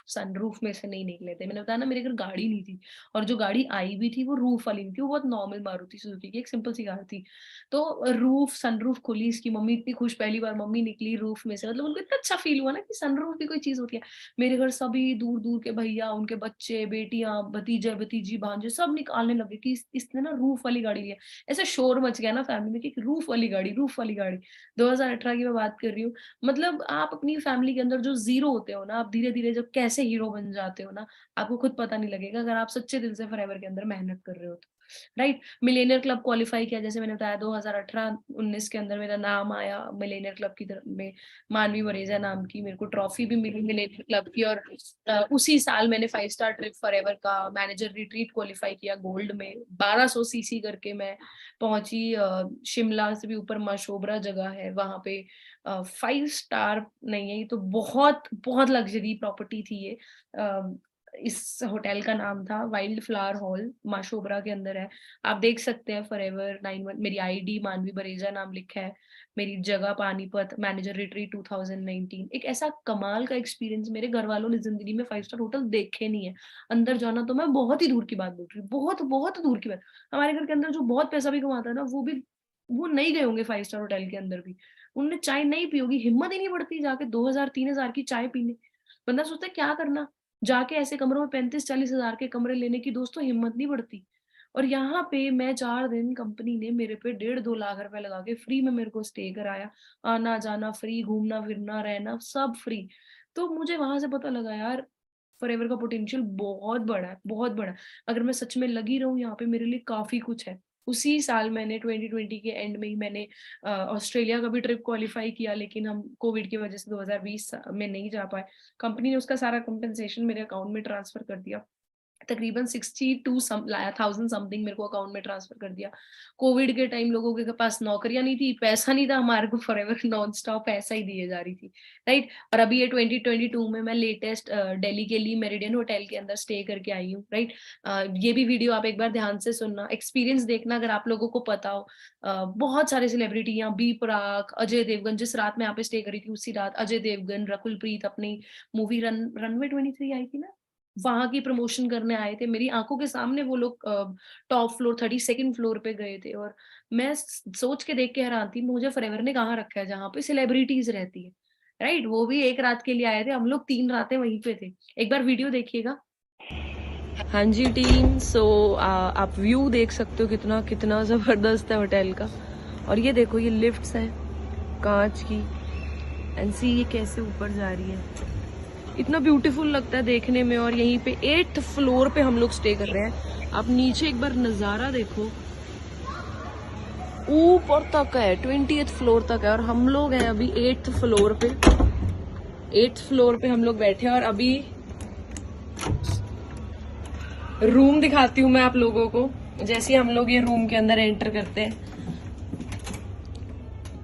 सनरूफ में से नहीं निकले थे। मैंने बताया ना, मेरे घर गाड़ी नहीं थी, और जो गाड़ी आई भी थी वो रूफ वाली नहीं थी, वो बहुत नॉर्मल मारुति सुजुकी की एक सिंपल सी कार थी। तो सनरूफ खुली इसकी, मम्मी इतनी खुश, पहली बार मम्मी निकली रूफ में से, मतलब उनको इतना अच्छा फील हुआ ना कि सनरूफ भी कोई चीज होती है। मेरे घर सभी दूर दूर के भैया, उनके बच्चे, बेटियां, भतीजे भतीजी, भांजे सब निकालने लगे कि इसने ना रूफ वाली गाड़ी लिया। ऐसे शोर मच गया ना फैमिली में कि रूफ वाली गाड़ी, रूफ वाली गाड़ी। 2018 की मैं बात कर रही हूँ। मतलब आप अपनी फैमिली के अंदर जो जीरो होते हो ना, आप धीरे धीरे जब कैसे हीरो बन जाते हो ना, आपको खुद पता नहीं लगेगा, अगर आप सच्चे दिल से फॉरएवर के अंदर मेहनत कर रहे हो तो। राइट। मिलेनियर क्लब क्वालिफाई किया, जैसे मैंने बताया 2018-19 के अंदर मेरा नाम आया मिलेनियर क्लब की तरफ में। मानवी वरेजा नाम की मेरे को ट्रॉफी भी मिली मिलेनियर क्लब की। और उसी साल मैंने 5 स्टार ट्रिप फॉरएवर का मैनेजर रिट्रीट क्वालिफाई किया गोल्ड में। 1200 सीसी करके मैं पहुंची, शिमला से भी ऊपर मशोबरा जगह है वहां पे। 5 स्टार नहीं है ये तो, बहुत बहुत लग्जरी प्रॉपर्टी थी ये। इस होटल का नाम था वाइल्ड फ्लावर हॉल, माशोबरा के अंदर है। आप देख सकते हैं फॉरएवर 91, मेरी आईडी मानवी बरेजा नाम लिखा है, मेरी जगह पानीपत, मैनेजर रिट्रीट 2019। एक ऐसा कमाल का एक्सपीरियंस मेरे घर वालों ने जिंदगी में 5 स्टार होटल देखे नहीं है। अंदर जाना तो मैं बहुत ही दूर की बात बोल रही हूँ, बहुत बहुत दूर की बात। हमारे घर के अंदर जो बहुत पैसा भी कमाता है ना, वो नहीं गए होंगे 5 स्टार होटल के अंदर भी। उनने चाय नहीं पी होगी, हिम्मत ही नहीं बढ़ती जाके 2,000-3,000 की चाय पीने। बंदा सोचता है क्या करना, जाके ऐसे कमरों में 35-40 हजार के कमरे लेने की दोस्तों हिम्मत नहीं बढ़ती। और यहाँ पे मैं 4 दिन कंपनी ने मेरे पे 1.5-2 लाख रुपए लगा के फ्री में मेरे को स्टे कराया। आना जाना फ्री, घूमना फिरना रहना सब फ्री। तो मुझे वहां से पता लगा यार, फॉरएवर का पोटेंशियल बहुत बड़ा है, बहुत बड़ा है। अगर मैं सच में लगी रहूं यहाँ पे, मेरे लिए काफी कुछ है। उसी साल मैंने 2020 के एंड में ही मैंने ऑस्ट्रेलिया का भी ट्रिप क्वालिफाई किया, लेकिन हम कोविड की वजह से 2020 में नहीं जा पाए। कंपनी ने उसका सारा कंपनसेशन मेरे अकाउंट में ट्रांसफर कर दिया, तकरीबन 62,000 समथिंग मेरे को अकाउंट में ट्रांसफर कर दिया। कोविड के टाइम लोगों के पास नौकरियां नहीं थी, पैसा नहीं था, हमारे को फॉरएवर नॉन स्टॉप पैसा ही दिए जा रही थी, राइट। और अभी ये 2022 में मैं लेटेस्ट दिल्ली के लिए मेरिडियन होटल के अंदर स्टे करके आई हूँ, राइट। ये भी वीडियो आप एक बार ध्यान से सुनना, एक्सपीरियंस देखना अगर आप लोगों को पता हो। बहुत सारे सेलिब्रिटी यहाँ, बी प्राक, अजय देवगन, जिस रात में यहाँ पे स्टे करी थी उसी रात अजय देवगन, रकुल प्रीत अपनी मूवी रनवे 23 आई थी ना, वहां की प्रमोशन करने आए थे। मेरी आंखों के सामने वो लोग टॉप फ्लोर 32nd फ्लोर पे गए थे, और मैं सोच के देख के हैरान थी, मुझे फॉरएवर ने कहाँ रखा है जहाँ पे सेलिब्रिटीज रहती है, राइट। वो भी एक रात के लिए आए थे, हम लोग 3 रातें वहीं पे थे। एक बार वीडियो देखिएगा। हाँ जी टीम, सो आप व्यू देख सकते हो कितना कितना जबरदस्त है होटल का। और ये देखो, ये लिफ्ट्स हैं कांच की, एंड सी ये कैसे ऊपर जा रही है, इतना ब्यूटीफुल लगता है देखने में। और यहीं पे 8th फ्लोर पे हम लोग स्टे कर रहे हैं। आप नीचे एक बार नजारा देखो, ऊपर तक है, 20th फ्लोर तक है, और हम लोग हैं अभी 8th फ्लोर पे। 8th फ्लोर पे हम लोग बैठे हैं, और अभी रूम दिखाती हूँ मैं आप लोगों को। जैसे हम लोग ये रूम के अंदर एंटर करते हैं,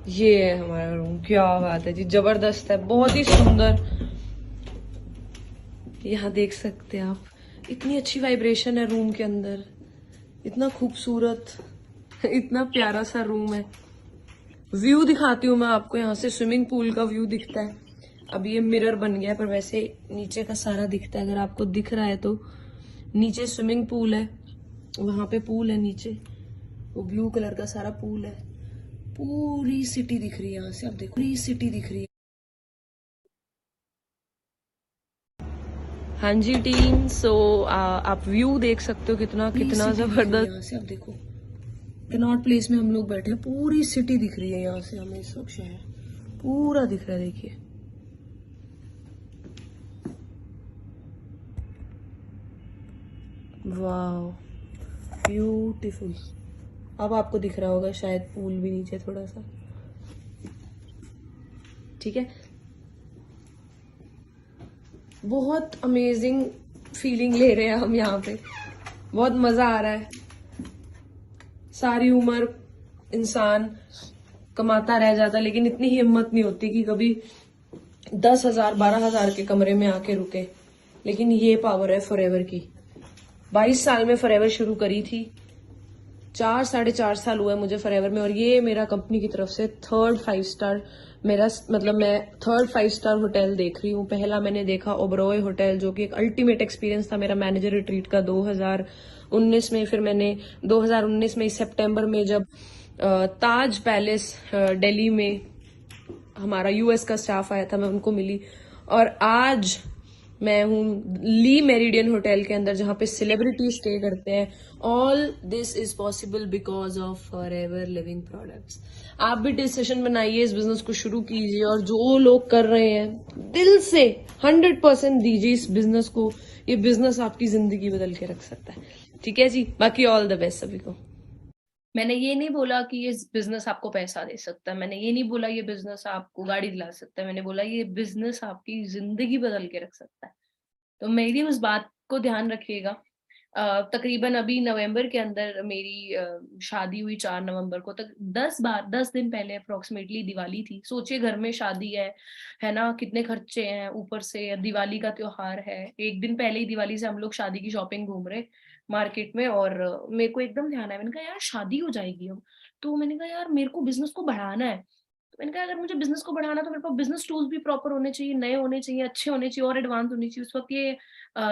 ये है हमारा रूम। क्या बात है जी, जबरदस्त है, बहुत ही सुंदर। यहाँ देख सकते हैं आप, इतनी अच्छी वाइब्रेशन है रूम के अंदर, इतना खूबसूरत इतना प्यारा सा रूम है। व्यू दिखाती हूँ मैं आपको, यहाँ से स्विमिंग पूल का व्यू दिखता है। अब ये मिरर बन गया है, पर वैसे नीचे का सारा दिखता है। अगर आपको दिख रहा है तो नीचे स्विमिंग पूल है, वहां पे पूल है नीचे, वो ब्लू कलर का सारा पूल है। पूरी सिटी दिख रही है यहाँ से, आप देखो पूरी सिटी दिख रही है। हाँ जी टीम, सो आप व्यू देख सकते हो कितना कितना जबरदस्त। यहाँ से आप देखो, कनॉट प्लेस में हम लोग बैठे हैं, पूरी सिटी दिख रही है यहाँ से हमें, इस वक्त शहर पूरा दिख रहा है, देखिए। Wow, beautiful. अब आपको दिख रहा होगा शायद पूल भी नीचे थोड़ा सा, ठीक है। बहुत अमेजिंग फीलिंग ले रहे हैं हम यहाँ पे, बहुत मजा आ रहा है। सारी उम्र इंसान कमाता रह जाता, लेकिन इतनी हिम्मत नहीं होती कि कभी 10,000 12,000 के कमरे में आके रुके। लेकिन ये पावर है फॉरएवर की। 22 साल में फॉरएवर शुरू करी थी, 4-4.5 साल हुआ है मुझे फॉरएवर में, और ये मेरा कंपनी की तरफ से 3rd 5 स्टार, मेरा मतलब मैं 3rd 5 स्टार होटल देख रही हूँ। पहला मैंने देखा ओबरॉय होटल, जो कि एक अल्टीमेट एक्सपीरियंस था मेरा मैनेजर रिट्रीट का 2019 में। फिर मैंने 2019 में सितंबर में जब ताज पैलेस दिल्ली में हमारा यूएस का स्टाफ आया था, मैं उनको मिली। और आज मैं हूँ ली मेरिडियन होटल के अंदर, जहाँ पे सेलिब्रिटी स्टे करते हैं। All this is possible because of forever living products. आप भी डिसीजन बनाइए, इस बिजनेस को शुरू कीजिए, और जो लोग कर रहे हैं दिल से 100% दीजिए इस बिजनेस को। ये बिजनेस आपकी जिंदगी बदल के रख सकता है, ठीक है जी। बाकी ऑल द बेस्ट सभी को। मैंने ये नहीं बोला कि ये बिजनेस आपको पैसा दे सकता है, मैंने ये नहीं बोला ये बिजनेस आपको गाड़ी दिला सकता है, मैंने बोला ये बिजनेस आपकी जिंदगी बदल के रख सकता है। तो मेरी उस बात को ध्यान रखिएगा। तकरीबन अभी नवंबर के अंदर मेरी शादी हुई 4 नवंबर को, तक 10 दिन पहले अप्रोक्सीमेटली दिवाली थी। सोचिए घर में शादी है ना, कितने खर्चे हैं, ऊपर से दिवाली का त्योहार है। एक दिन पहले ही दिवाली से हम लोग शादी की शॉपिंग घूम रहे मार्केट में, और मेरे को एकदम ध्यान आया, मैंने कहा यार शादी हो जाएगी अब, तो मैंने कहा यार मेरे को बिजनेस को बढ़ाना है। तो मैंने कहा अगर मुझे बिजनेस को बढ़ाना तो मेरे पास बिजनेस टूल्स भी प्रॉपर होने चाहिए, नए होने चाहिए, अच्छे होने चाहिए, और एडवांस होनी चाहिए। उस वक्त ये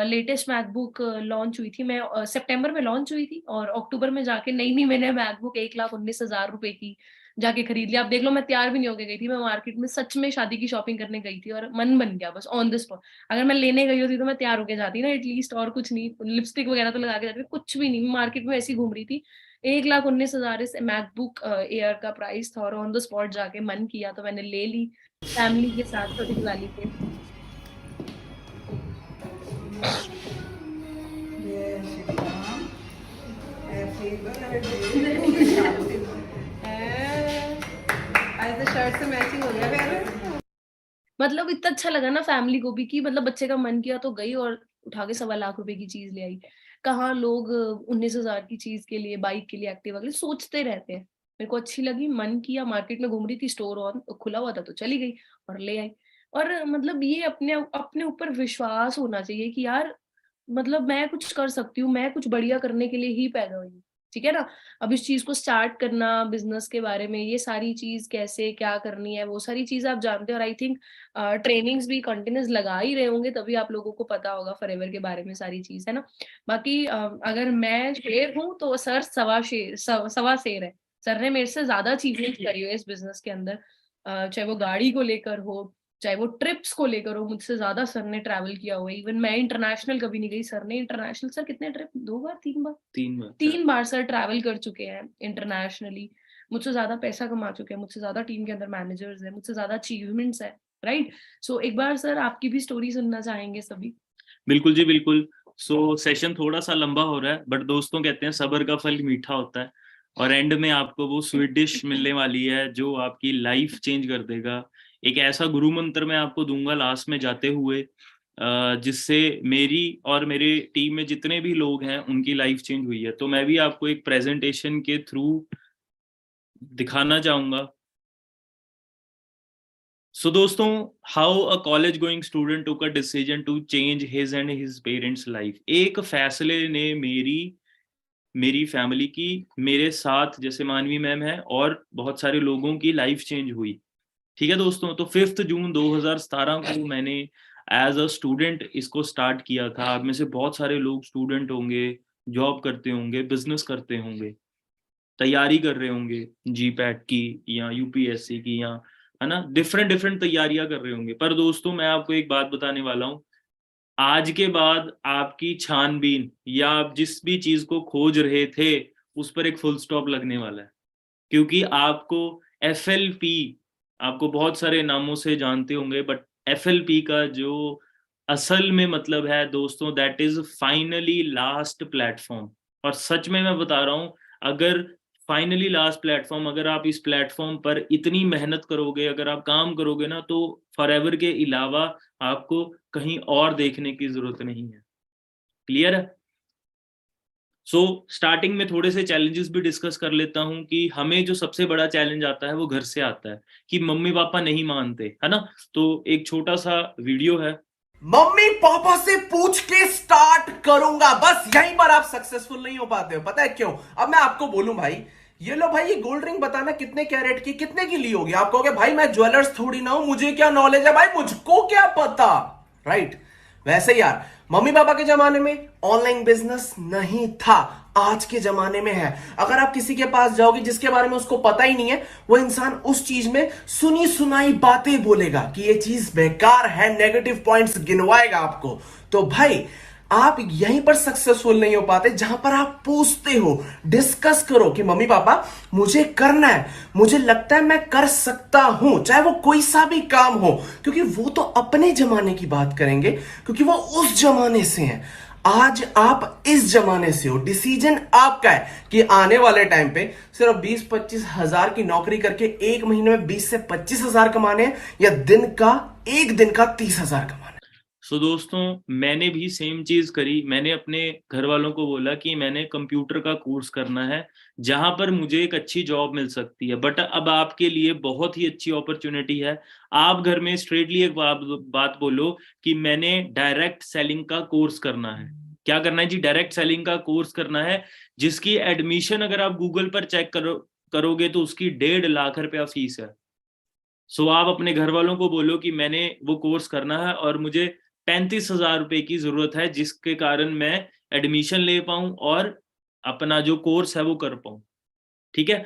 लेटेस्ट मैकबुक लॉन्च हुई थी, मैं सितंबर में लॉन्च हुई थी, और अक्टूबर में जाके नई मैंने मैकबुक 1,19,000 रुपए की जाके खरीद लिया। आप देख लो, मैं तैयार भी नहीं होके गई थी, मैं मार्केट में सच में शादी की शॉपिंग करने गई थी, और मन बन गया बस ऑन द स्पॉट। अगर मैं लेने गई होती तो मैं तैयार होके जाती ना एटलीस्ट, और कुछ नहीं, लिपस्टिक वगैरह तो लगा के जाती, कुछ भी नहीं, मार्केट में ऐसी घूम रही थी। 1,19,000 इस मैकबुक एयर का प्राइस था, और ऑन द स्पॉट जाके मन किया तो मैंने ले ली फैमिली के साथ छोटी दिवाली पे। जय श्री राम, हैप्पी बर्थडे मतलब इतना अच्छा लगा ना फैमिली को भी कि मतलब बच्चे का मन किया तो गई और उठा के 1.25 लाख की चीज ले आई। कहाँ लोग 19,000 की चीज के लिए, बाइक के लिए, एक्टिवा के लिए सोचते रहते हैं। मेरे को अच्छी लगी, मन किया, मार्केट में घूम रही थी, स्टोर ऑन खुला हुआ था तो चली गई और ले आई। और मतलब ये अपने अपने ऊपर विश्वास होना चाहिए कि यार मतलब मैं कुछ कर सकती हूँ, मैं कुछ बढ़िया करने के लिए ही पैदा हुई हूँ, ठीक है ना? अब इस चीज को स्टार्ट करना, बिजनेस के बारे में ये सारी चीज कैसे क्या करनी है वो सारी चीज आप जानते हो। और आई थिंक ट्रेनिंग्स भी कंटिन्यूस लगा ही रहे होंगे, तभी आप लोगों को पता होगा फॉरएवर के बारे में सारी चीज, है ना? बाकी अगर मैं शेर हूँ तो सर सवा शेर है। सर ने मेरे से ज्यादा अचीवमेंट करी हो इस बिजनेस के अंदर, चाहे वो गाड़ी को लेकर हो, चाहे वो ट्रिप्स को लेकर हो, मुझसे ज्यादा सर ने ट्रैवल किया हुआ है। इवन मैं इंटरनेशनल कभी नहीं गई, सर ने इंटरनेशनल, सर कितने ट्रिप, 2 बार 3 बार, 3 बार 3 बार सर ट्रैवल कर चुके हैं इंटरनेशनली। मुझसे ज्यादा पैसा कमा चुके हैं, मुझसे ज्यादा टीम के अंदर मैनेजर्स हैं, मुझसे ज्यादा अचीवमेंट्स है, राइट? सो एक बार सर आपकी भी स्टोरी सुनना चाहेंगे सभी। बिल्कुल जी बिल्कुल। सो सेशन थोड़ा सा लंबा हो रहा है, बट दोस्तों कहते हैं सब्र का फल मीठा होता है, और एंड में आपको वो स्वीट डिश मिलने वाली है जो आपकी लाइफ चेंज कर देगा। एक ऐसा गुरु मंत्र मैं आपको दूंगा लास्ट में जाते हुए, जिससे मेरी और मेरे टीम में जितने भी लोग हैं उनकी लाइफ चेंज हुई है। तो मैं भी आपको एक प्रेजेंटेशन के थ्रू दिखाना चाहूंगा। सो दोस्तों, how a college going student took a decision to change his and his parents life. एक फैसले ने मेरी मेरी फैमिली की, मेरे साथ जैसे मानवी मैम है और बहुत सारे लोगों की लाइफ चेंज हुई। ठीक है दोस्तों, तो 5 जून 2017 को मैंने एज अ स्टूडेंट इसको स्टार्ट किया था। आप में से बहुत सारे लोग स्टूडेंट होंगे, जॉब करते होंगे, बिजनेस करते होंगे, तैयारी कर रहे होंगे जीपैट की या यूपीएससी की, या है ना, डिफरेंट डिफरेंट तैयारियां कर रहे होंगे। पर दोस्तों मैं आपको एक बात बताने वाला हूँ, आज के बाद आपकी छानबीन या आप जिस भी चीज को खोज रहे थे उस पर एक फुल स्टॉप लगने वाला है। क्योंकि आपको एफएलपी, आपको बहुत सारे नामों से जानते होंगे, बट एफएलपी का जो असल में मतलब है दोस्तों, that is finally last platform. और सच में मैं बता रहा हूं, अगर फाइनली लास्ट प्लेटफॉर्म, अगर आप इस प्लेटफॉर्म पर इतनी मेहनत करोगे, अगर आप काम करोगे ना, तो फॉरएवर के अलावा आपको कहीं और देखने की जरूरत नहीं है। क्लियर है? सो स्टार्टिंग में थोड़े से चैलेंजेस भी डिस्कस कर लेता हूं कि हमें जो सबसे बड़ा चैलेंज आता है वो घर से आता है, कि मम्मी पापा नहीं मानते, है ना। तो एक छोटा सा वीडियो है। मम्मी पापा से पूछ के स्टार्ट करूंगा, बस यहीं पर आप सक्सेसफुल नहीं हो पाते हो। पता है क्यों? अब मैं आपको बोलूं भाई, ये लो भाई, ये गोल्ड रिंग बताना कितने कैरेट की, कितने की ली होगी। आप कहोगे भाई मैं ज्वेलर्स थोड़ी ना हूं, मुझे क्या नॉलेज है भाई, मुझको क्या पता, राइट? वैसे यार, मम्मी पापा के जमाने में ऑनलाइन बिजनेस नहीं था, आज के जमाने में है। अगर आप किसी के पास जाओगे जिसके बारे में उसको पता ही नहीं है, वो इंसान उस चीज में सुनी सुनाई बातें बोलेगा कि ये चीज बेकार है, नेगेटिव पॉइंट्स गिनवाएगा आपको। तो भाई आप यहीं पर सक्सेसफुल नहीं हो पाते जहां पर आप पूछते हो, डिस्कस करो कि मम्मी पापा मुझे करना है, मुझे लगता है मैं कर सकता हूं, चाहे वो कोई सा भी काम हो, क्योंकि वो तो अपने जमाने की बात करेंगे, क्योंकि वो उस जमाने से हैं। आज आप इस जमाने से हो, डिसीजन आपका है कि आने वाले टाइम पे सिर्फ 20-25 हजार की नौकरी करके एक महीने में 20 से 25 हजार कमाने हैं, या एक दिन का 30 हजार कमाने। सो दोस्तों, मैंने भी सेम चीज करी। मैंने अपने घर वालों को बोला कि मैंने कंप्यूटर का कोर्स करना है जहां पर मुझे एक अच्छी जॉब मिल सकती है। बट अब आपके लिए बहुत ही अच्छी अपॉर्चुनिटी है। आप घर में स्ट्रेटली एक बात बोलो कि मैंने डायरेक्ट सेलिंग का कोर्स करना है। क्या करना है जी? डायरेक्ट सेलिंग का कोर्स करना है, जिसकी एडमिशन अगर आप गूगल पर चेक करोगे तो उसकी 1.5 लाख फीस है। सो आप अपने घर वालों को बोलो कि मैंने वो कोर्स करना है और मुझे 35,000 की जरूरत है, जिसके कारण मैं एडमिशन ले पाऊं और अपना जो कोर्स है वो कर पाऊं। ठीक है।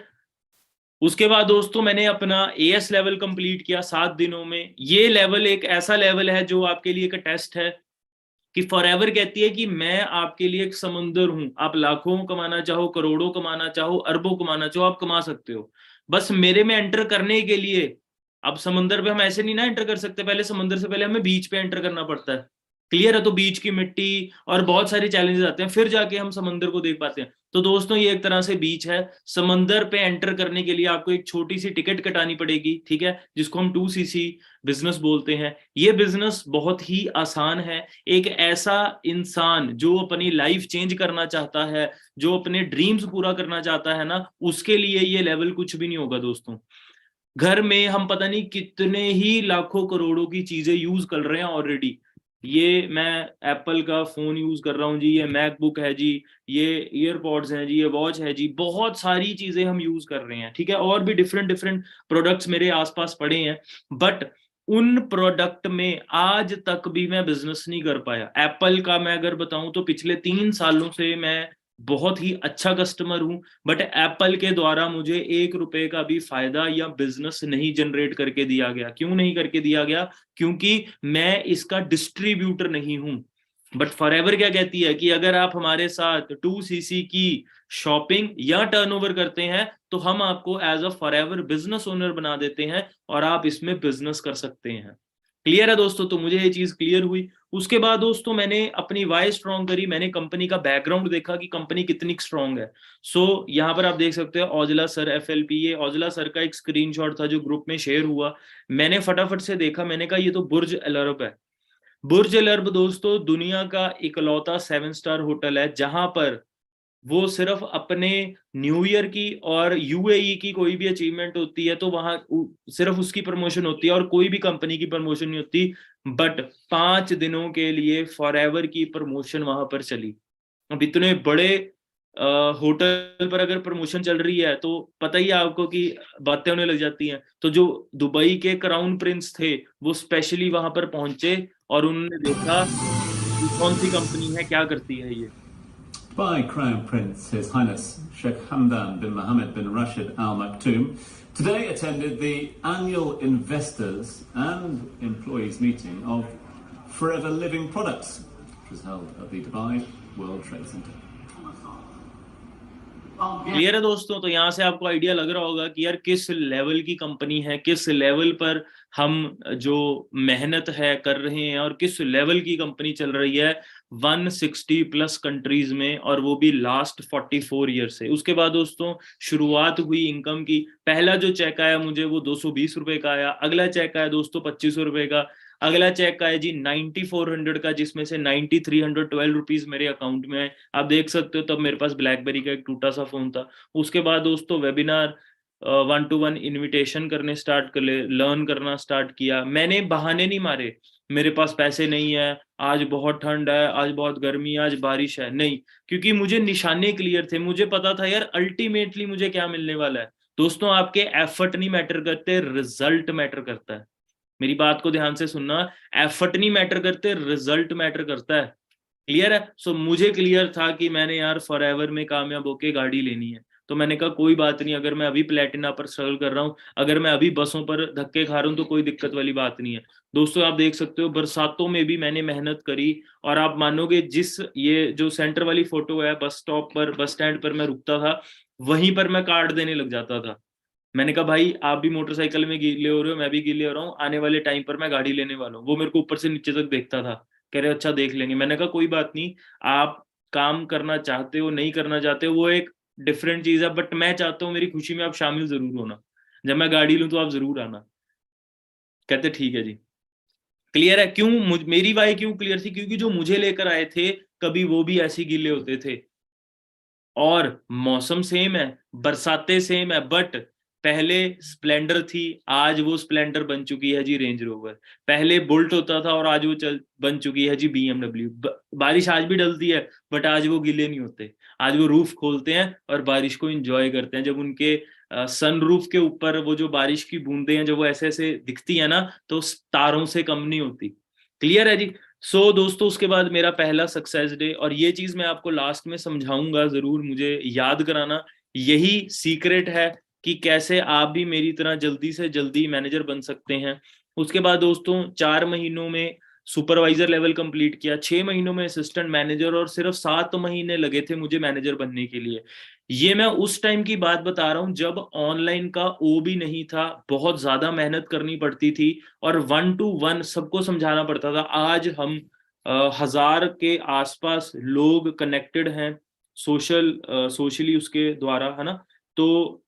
उसके बाद दोस्तों मैंने अपना एएस लेवल कंप्लीट किया 7 दिनों में। ये लेवल एक ऐसा लेवल है जो आपके लिए एक टेस्ट है, कि फॉरएवर कहती है कि मैं आपके लिए एक समुंदर हूं। आप लाखों कमाना चाहो, करोड़ों कमाना चाहो, अरबों कमाना चाहो, आप कमा सकते हो। बस मेरे में एंटर करने के लिए, अब समुंदर पे हम ऐसे नहीं ना एंटर कर सकते, पहले समुंदर से पहले हमें बीच पे एंटर करना पड़ता है। क्लियर है? तो बीच की मिट्टी और बहुत सारे चैलेंजेस आते हैं, फिर जाके हम समंदर को देख पाते हैं। तो दोस्तों ये एक तरह से बीच है। समंदर पे एंटर करने के लिए आपको एक छोटी सी टिकट कटानी पड़ेगी, ठीक है, जिसको हम 2cc बिजनेस बोलते हैं। ये बिजनेस बहुत ही आसान है। एक ऐसा इंसान जो अपनी लाइफ चेंज करना चाहता है, जो अपने ड्रीम्स पूरा करना चाहता है ना, उसके लिए ये लेवल कुछ भी नहीं होगा दोस्तों। घर में हम पता नहीं कितने ही लाखों करोड़ों की चीजें यूज कर रहे हैं ऑलरेडी। ये मैं एप्पल का फोन यूज कर रहा हूँ जी, ये मैकबुक है जी, ये ईयरपॉड्स हैं जी, ये वॉच है जी, बहुत सारी चीजें हम यूज कर रहे हैं, ठीक है। और भी डिफरेंट डिफरेंट प्रोडक्ट्स मेरे आसपास पड़े हैं, बट उन प्रोडक्ट में आज तक भी मैं बिजनेस नहीं कर पाया। एप्पल का मैं अगर बताऊं तो पिछले 3 सालों से मैं बहुत ही अच्छा कस्टमर हूं, बट एप्पल के द्वारा मुझे 1 रुपए का भी फायदा या बिजनेस नहीं जनरेट करके दिया गया। क्यों नहीं करके दिया गया? क्योंकि मैं इसका डिस्ट्रीब्यूटर नहीं हूं। बट फॉरएवर क्या कहती है कि अगर आप हमारे साथ 2cc की शॉपिंग या टर्नओवर करते हैं तो हम आपको as a forever business owner बना देते हैं और आप इसमें बिजनेस कर सकते हैं। क्लियर है दोस्तों? तो मुझे ये चीज क्लियर हुई। उसके बाद दोस्तों मैंने अपनी वाई स्ट्रॉन्ग करी, मैंने कंपनी का बैकग्राउंड देखा कि कंपनी कितनी स्ट्रॉन्ग है। सो यहाँ पर आप देख सकते हो औजला सर FLP, ये औजला सर का एक स्क्रीनशॉट था जो ग्रुप में शेयर हुआ। मैंने फटाफट से देखा, मैंने कहा ये तो बुर्ज अल अरब है। बुर्ज अल अरब दोस्तों दुनिया का इकलौता 7 स्टार होटल है जहां पर वो सिर्फ अपने न्यू ईयर की और UAE की कोई भी अचीवमेंट होती है तो वहां सिर्फ उसकी प्रमोशन होती है और कोई भी कंपनी की प्रमोशन नहीं होती। बट 5 दिनों के लिए फॉरएवर की प्रमोशन वहां पर चली। अब इतने बड़े होटल पर अगर प्रमोशन चल रही है तो पता ही है आपको कि बातें होने लग जाती हैं। तो जो दुबई के क्राउन प्रिंस थे वो स्पेशली वहां पर पहुंचे और उन्होंने देखा कौन सी कंपनी है, क्या करती है ये। By Crown Prince His Highness Sheikh Hamdan bin Mohammed bin Rashid Al Maktoum today attended the annual investors and employees meeting of Forever Living Products, which was held at the Dubai World Trade Center. Clear है दोस्तों? तो यहाँ से आपको idea लग रहा होगा कि यार किस लेवल की कंपनी है, किस लेवल पर हम जो मेहनत है कर रहे हैं और किस लेवल की कंपनी चल रही है 160+ कंट्रीज में, और वो भी लास्ट 44 ईयर से। उसके बाद दोस्तों शुरुआत हुई इनकम की। पहला जो चेक आया मुझे वो 220 रुपए का आया। अगला चेक आया दोस्तों 2500 रुपए का। अगला चेक आया जी 9400 का, जिसमें से 9312 रुपीज मेरे अकाउंट में है। आप देख सकते हो तब मेरे पास ब्लैकबेरी का एक टूटा सा फोन था। उसके बाद दोस्तों वेबिनार 1-to-1 इनविटेशन करने स्टार्ट कर ले, लर्न करना स्टार्ट किया। मैंने बहाने नहीं मारे मेरे पास पैसे नहीं है, आज बहुत ठंड है, आज बहुत गर्मी है, आज बारिश है, नहीं, क्योंकि मुझे निशाने क्लियर थे। मुझे पता था यार अल्टीमेटली मुझे क्या मिलने वाला है। दोस्तों आपके एफर्ट नहीं मैटर करते, रिजल्ट मैटर करता है। मेरी बात को ध्यान से सुनना, एफर्ट नहीं मैटर करते, रिजल्ट मैटर करता है। क्लियर है? सो मुझे क्लियर था कि मैंने यार फॉरएवर में कामयाब होके गाड़ी लेनी है। तो मैंने कहा कोई बात नहीं, अगर मैं अभी प्लेटिना पर स्ट्रगल कर रहा हूँ, अगर मैं अभी बसों पर धक्के खा रहा हूँ तो कोई दिक्कत वाली बात नहीं है। दोस्तों आप देख सकते हो बरसातों में भी मैंने मेहनत करी, और आप मानोगे जिस ये जो सेंटर वाली फोटो है, बस स्टॉप पर, बस स्टैंड पर मैं रुकता था, वहीं पर मैं कार्ड देने लग जाता था। मैंने कहा भाई आप भी मोटरसाइकिल में गीले हो रहे हो, मैं भी गीले हो रहा हूँ, आने वाले टाइम पर मैं गाड़ी लेने वाला हूँ। वो मेरे को ऊपर से नीचे तक देखता था, कह रहे अच्छा देख लेंगे। मैंने कहा कोई बात नहीं, आप काम करना चाहते हो नहीं करना चाहते हो वो एक डिफरेंट चीज है, बट मैं चाहता हूँ मेरी खुशी में आप शामिल जरूर होना। जब मैं गाड़ी लूँ तो आप जरूर आना। कहते ठीक है जी। क्लियर है? क्यों मेरी वाई क्यों क्लियर थी? क्योंकि जो मुझे लेकर आए थे कभी वो भी ऐसे गीले होते थे, और मौसम सेम है, बरसातें सेम है, बट पहले स्प्लेंडर थी, आज वो स्प्लेंडर बन चुकी है जी रेंज रोवर। पहले बुल्ट होता था और आज वो बन चुकी है जी BMW। बारिश आज भी डलती है बट आज वो गीले नहीं होते। आज वो रूफ खोलते हैं और बारिश को एंजॉय करते हैं। जब उनके सन रूफ के ऊपर वो जो बारिश की बूंदें हैं, जब वो ऐसे ऐसे दिखती है ना, तो तारों से कम नहीं होती। क्लियर है जी? सो दोस्तों उसके बाद मेरा पहला सक्सेस डे, और ये चीज मैं आपको लास्ट में समझाऊंगा, जरूर मुझे याद कराना। यही सीक्रेट है कि कैसे आप भी मेरी तरह जल्दी से जल्दी मैनेजर बन सकते हैं। उसके बाद दोस्तों 4 महीनों में सुपरवाइजर लेवल कंप्लीट किया, 6 महीनों में असिस्टेंट मैनेजर, और सिर्फ 7 महीने लगे थे मुझे मैनेजर बनने के लिए। ये मैं उस टाइम की बात बता रहा हूँ जब ऑनलाइन का ओ भी नहीं था, बहुत ज्यादा मेहनत करनी पड़ती थी और 1-to-1 सबको समझाना पड़ता था। आज हम 1000 के आसपास लोग कनेक्टेड हैं सोशली उसके द्वारा, है ना। तो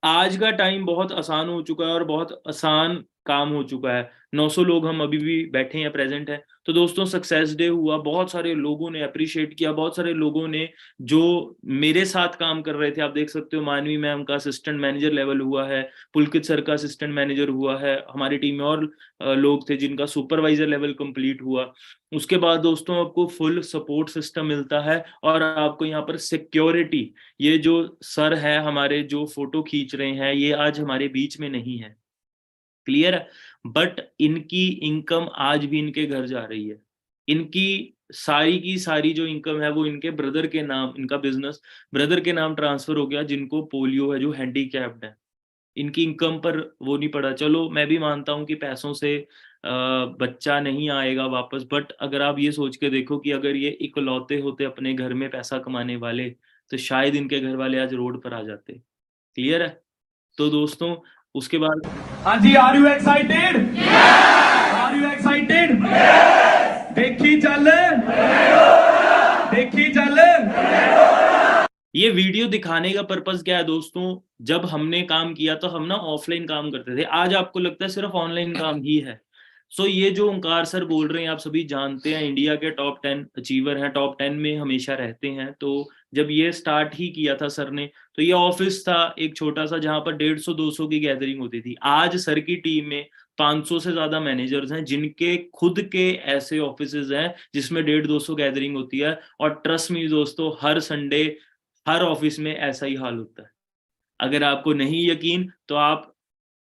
आज का टाइम बहुत आसान हो चुका है और बहुत आसान काम हो चुका है। 900 लोग हम अभी भी बैठे हैं, प्रेजेंट हैं। तो दोस्तों सक्सेस डे हुआ, बहुत सारे लोगों ने अप्रिशिएट किया, बहुत सारे लोगों ने जो मेरे साथ काम कर रहे थे, आप देख सकते हो मानवी मैम का असिस्टेंट मैनेजर लेवल हुआ है, पुलकित सर का असिस्टेंट मैनेजर हुआ है, हमारी टीम में और लोग थे जिनका सुपरवाइजर लेवल कंप्लीट हुआ। उसके बाद दोस्तों आपको फुल सपोर्ट सिस्टम मिलता है और आपको यहाँ पर सिक्योरिटी, ये जो सर है हमारे जो फोटो खींच रहे हैं, ये आज हमारे बीच में नहीं है, क्लियर है। बट इनकी इनकम आज भी इनके घर जा रही है। इनकी सारी की सारी जो इनकम है वो इनके ब्रदर के नाम, इनका बिजनेस ब्रदर के नाम ट्रांसफर हो गया, जिनको पोलियो है, जो हैंडीकैप्ड है। इनकी इनकम पर वो नहीं पड़ा। चलो मैं भी मानता हूँ कि पैसों से बच्चा नहीं आएगा वापस, बट अगर आप ये सोच के देखो कि अगर ये इकलौते होते अपने घर में पैसा कमाने वाले, तो शायद इनके घर वाले आज रोड पर आ जाते। क्लियर है। तो दोस्तों उसके बाद, हाँ जी, are you excited? Are you excited? देखी चल, देखी चल। ये वीडियो दिखाने का पर्पस क्या है दोस्तों, जब हमने काम किया तो हम ना ऑफलाइन काम करते थे, आज आपको लगता है सिर्फ ऑनलाइन काम ही है। सो ये जो ओंकार सर बोल रहे हैं, आप सभी जानते हैं, इंडिया के टॉप 10 अचीवर हैं, टॉप 10 में हमेशा रहते हैं। तो जब ये स्टार्ट ही किया था सर ने, तो ये ऑफिस था एक छोटा सा, जहां पर 150-200 की गैदरिंग होती थी। आज सर की टीम में 500 से ज्यादा मैनेजर्स हैं, जिनके खुद के ऐसे ऑफिसेज हैं जिसमें 150-200 गैदरिंग होती है। और ट्रस्ट मी दोस्तों, हर संडे हर ऑफिस में ऐसा ही हाल होता है। अगर आपको नहीं यकीन तो आप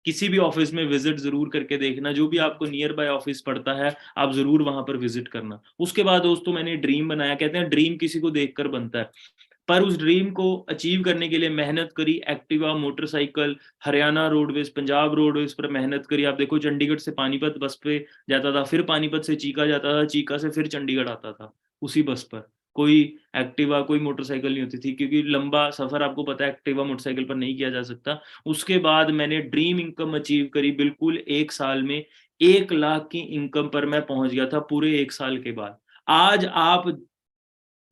किसी भी ऑफिस में विजिट जरूर करके देखना, जो भी आपको नियर बाय ऑफिस पड़ता है आप जरूर वहां पर विजिट करना। उसके बाद दोस्तों मैंने ड्रीम बनाया, कहते हैं ड्रीम किसी को देखकर बनता है, पर उस ड्रीम को अचीव करने के लिए मेहनत करी। Activa, motorcycle, Haryana roadways, Punjab roadways पर मेहनत करी। आप देखो चंडीगढ़ से पानीपत बस पे जाता था, फिर पानीपत से चीका जाता था, चीका से फिर चंडीगढ़ आता था उसी बस पर। कोई एक्टिवा कोई मोटरसाइकिल नहीं होती थी, क्योंकि लंबा सफर आपको पता है एक्टिवा मोटरसाइकिल पर नहीं किया जा सकता। उसके बाद मैंने ड्रीम इनकम अचीव करी, बिल्कुल 1 साल में 1 लाख की इनकम पर मैं पहुंच गया था पूरे 1 साल के बाद। आज आप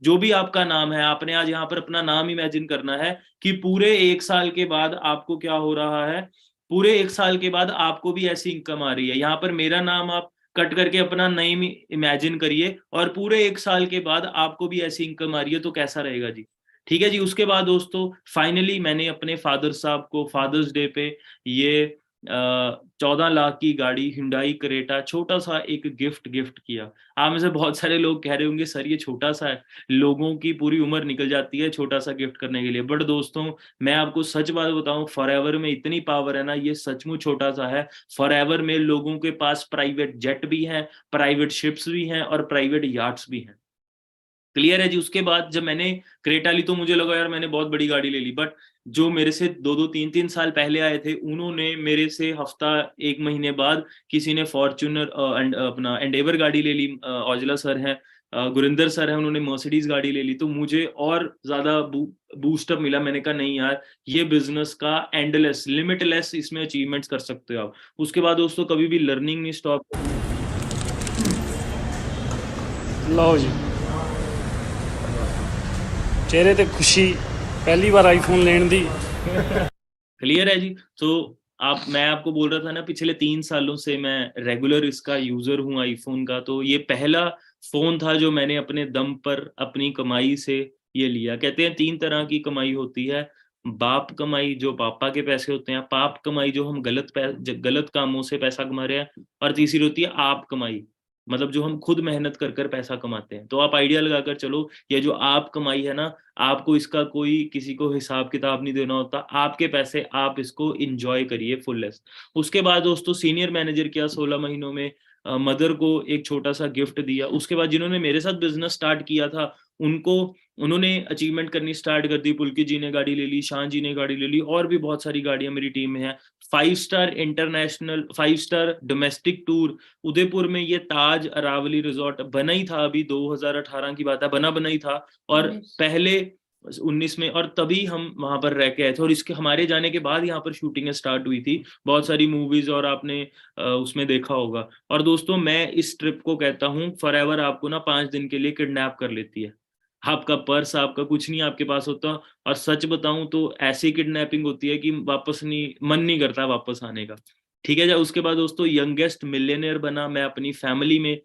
जो भी आपका नाम है, आपने आज यहाँ पर अपना नाम इमेजिन करना है कि पूरे 1 साल के बाद आपको क्या हो रहा है। पूरे 1 साल के बाद आपको भी ऐसी इनकम आ रही है। यहाँ पर मेरा नाम आप कट करके अपना नेम इमेजिन करिए और पूरे 1 साल के बाद आपको भी ऐसी इनकम आ रही है, तो कैसा रहेगा जी। ठीक है जी। उसके बाद दोस्तों फाइनली मैंने अपने फादर साहब को फादर्स डे पे ये 14 लाख की गाड़ी हिंडाई क्रेटा छोटा सा एक गिफ्ट किया। आप में से बहुत सारे लोग कह रहे होंगे सर ये छोटा सा है, लोगों की पूरी उम्र निकल जाती है छोटा सा गिफ्ट करने के लिए। बट दोस्तों मैं आपको सच बात बताऊं, फॉरएवर में इतनी पावर है ना, ये सचमुच छोटा सा है। फॉरएवर में लोगों के पास प्राइवेट जेट भी हैं, प्राइवेट शिप्स भी हैं और प्राइवेट याट्स भी हैं। क्लियर है जी। उसके बाद जब मैंने क्रेटा ली तो मुझे लगा यार मैंने बहुत बड़ी गाड़ी ले ली, बट जो मेरे से 2-3 साल पहले आए थे, उन्होंने मेरे से हफ्ता 1 महीने बाद किसी ने फॉर्च्यूनर अपना एंडेवर गाड़ी ले ली, औजला सर हैं, गुरिंदर सर हैं, उन्होंने मर्सिडीज गाड़ी ले ली। तो मुझे और ज्यादा बूस्टअप मिला। मैंने कहा नहीं यार, ये बिजनेस का एंडलेस लिमिटलेस इसमें अचीवमेंट्स कर सकते हो आप। उसके बाद दोस्तों कभी भी लर्निंग नहीं स्टॉप। लो जी, चेहरे ते खुशी पहली बार आईफोन लेने दी। क्लियर है जी। तो मैं आपको बोल रहा था ना, पिछले 3 सालों से मैं रेगुलर इसका यूजर हूँ आईफोन का। तो ये पहला फोन था जो मैंने अपने दम पर अपनी कमाई से ये लिया। कहते हैं 3 तरह की कमाई होती है, बाप कमाई जो पापा के पैसे होते हैं, पाप कमाई जो हम गलत कामों से पैसा कमा रहे हैं, और तीसरी होती है आप कमाई, मतलब जो हम खुद मेहनत कर पैसा कमाते हैं। तो आप आइडिया लगाकर चलो, ये जो आप कमाई है ना, आपको इसका कोई किसी को हिसाब किताब नहीं देना होता, आपके पैसे आप इसको एंजॉय करिए फुलेस्ट। उसके बाद दोस्तों सीनियर मैनेजर किया 16 महीनों में, मदर को एक छोटा सा गिफ्ट दिया। उसके बाद जिन्होंने मेरे साथ बिजनेस स्टार्ट किया था उन्होंने अचीवमेंट करनी स्टार्ट कर दी। पुलकित जी ने गाड़ी ले ली, शान जी ने गाड़ी ले ली, और भी बहुत सारी गाड़ियां मेरी टीम में है। 5 star international, 5 star domestic tour Udaipur में, ये ताज अरावली रिजॉर्ट बना ही था, अभी 2018 की बात है, बना ही था। और पहले 19 में, और तभी हम वहां पर रह के आए थे, और इसके हमारे जाने के बाद यहाँ पर शूटिंग स्टार्ट हुई थी बहुत सारी मूवीज, और आपने उसमें देखा होगा। और दोस्तों मैं इस ट्रिप को कहता हूँ फॉरएवर आपको ना 5 दिन के लिए किडनैप कर लेती है। आपका पर्स, आपका कुछ नहीं आपके पास होता, और सच बताऊं तो ऐसी किडनैपिंग होती है कि वापस नहीं, मन नहीं करता वापस आने का। ठीक है। जब उसके बाद दोस्तों यंगेस्ट मिलियनेयर बना मैं अपनी फैमिली में,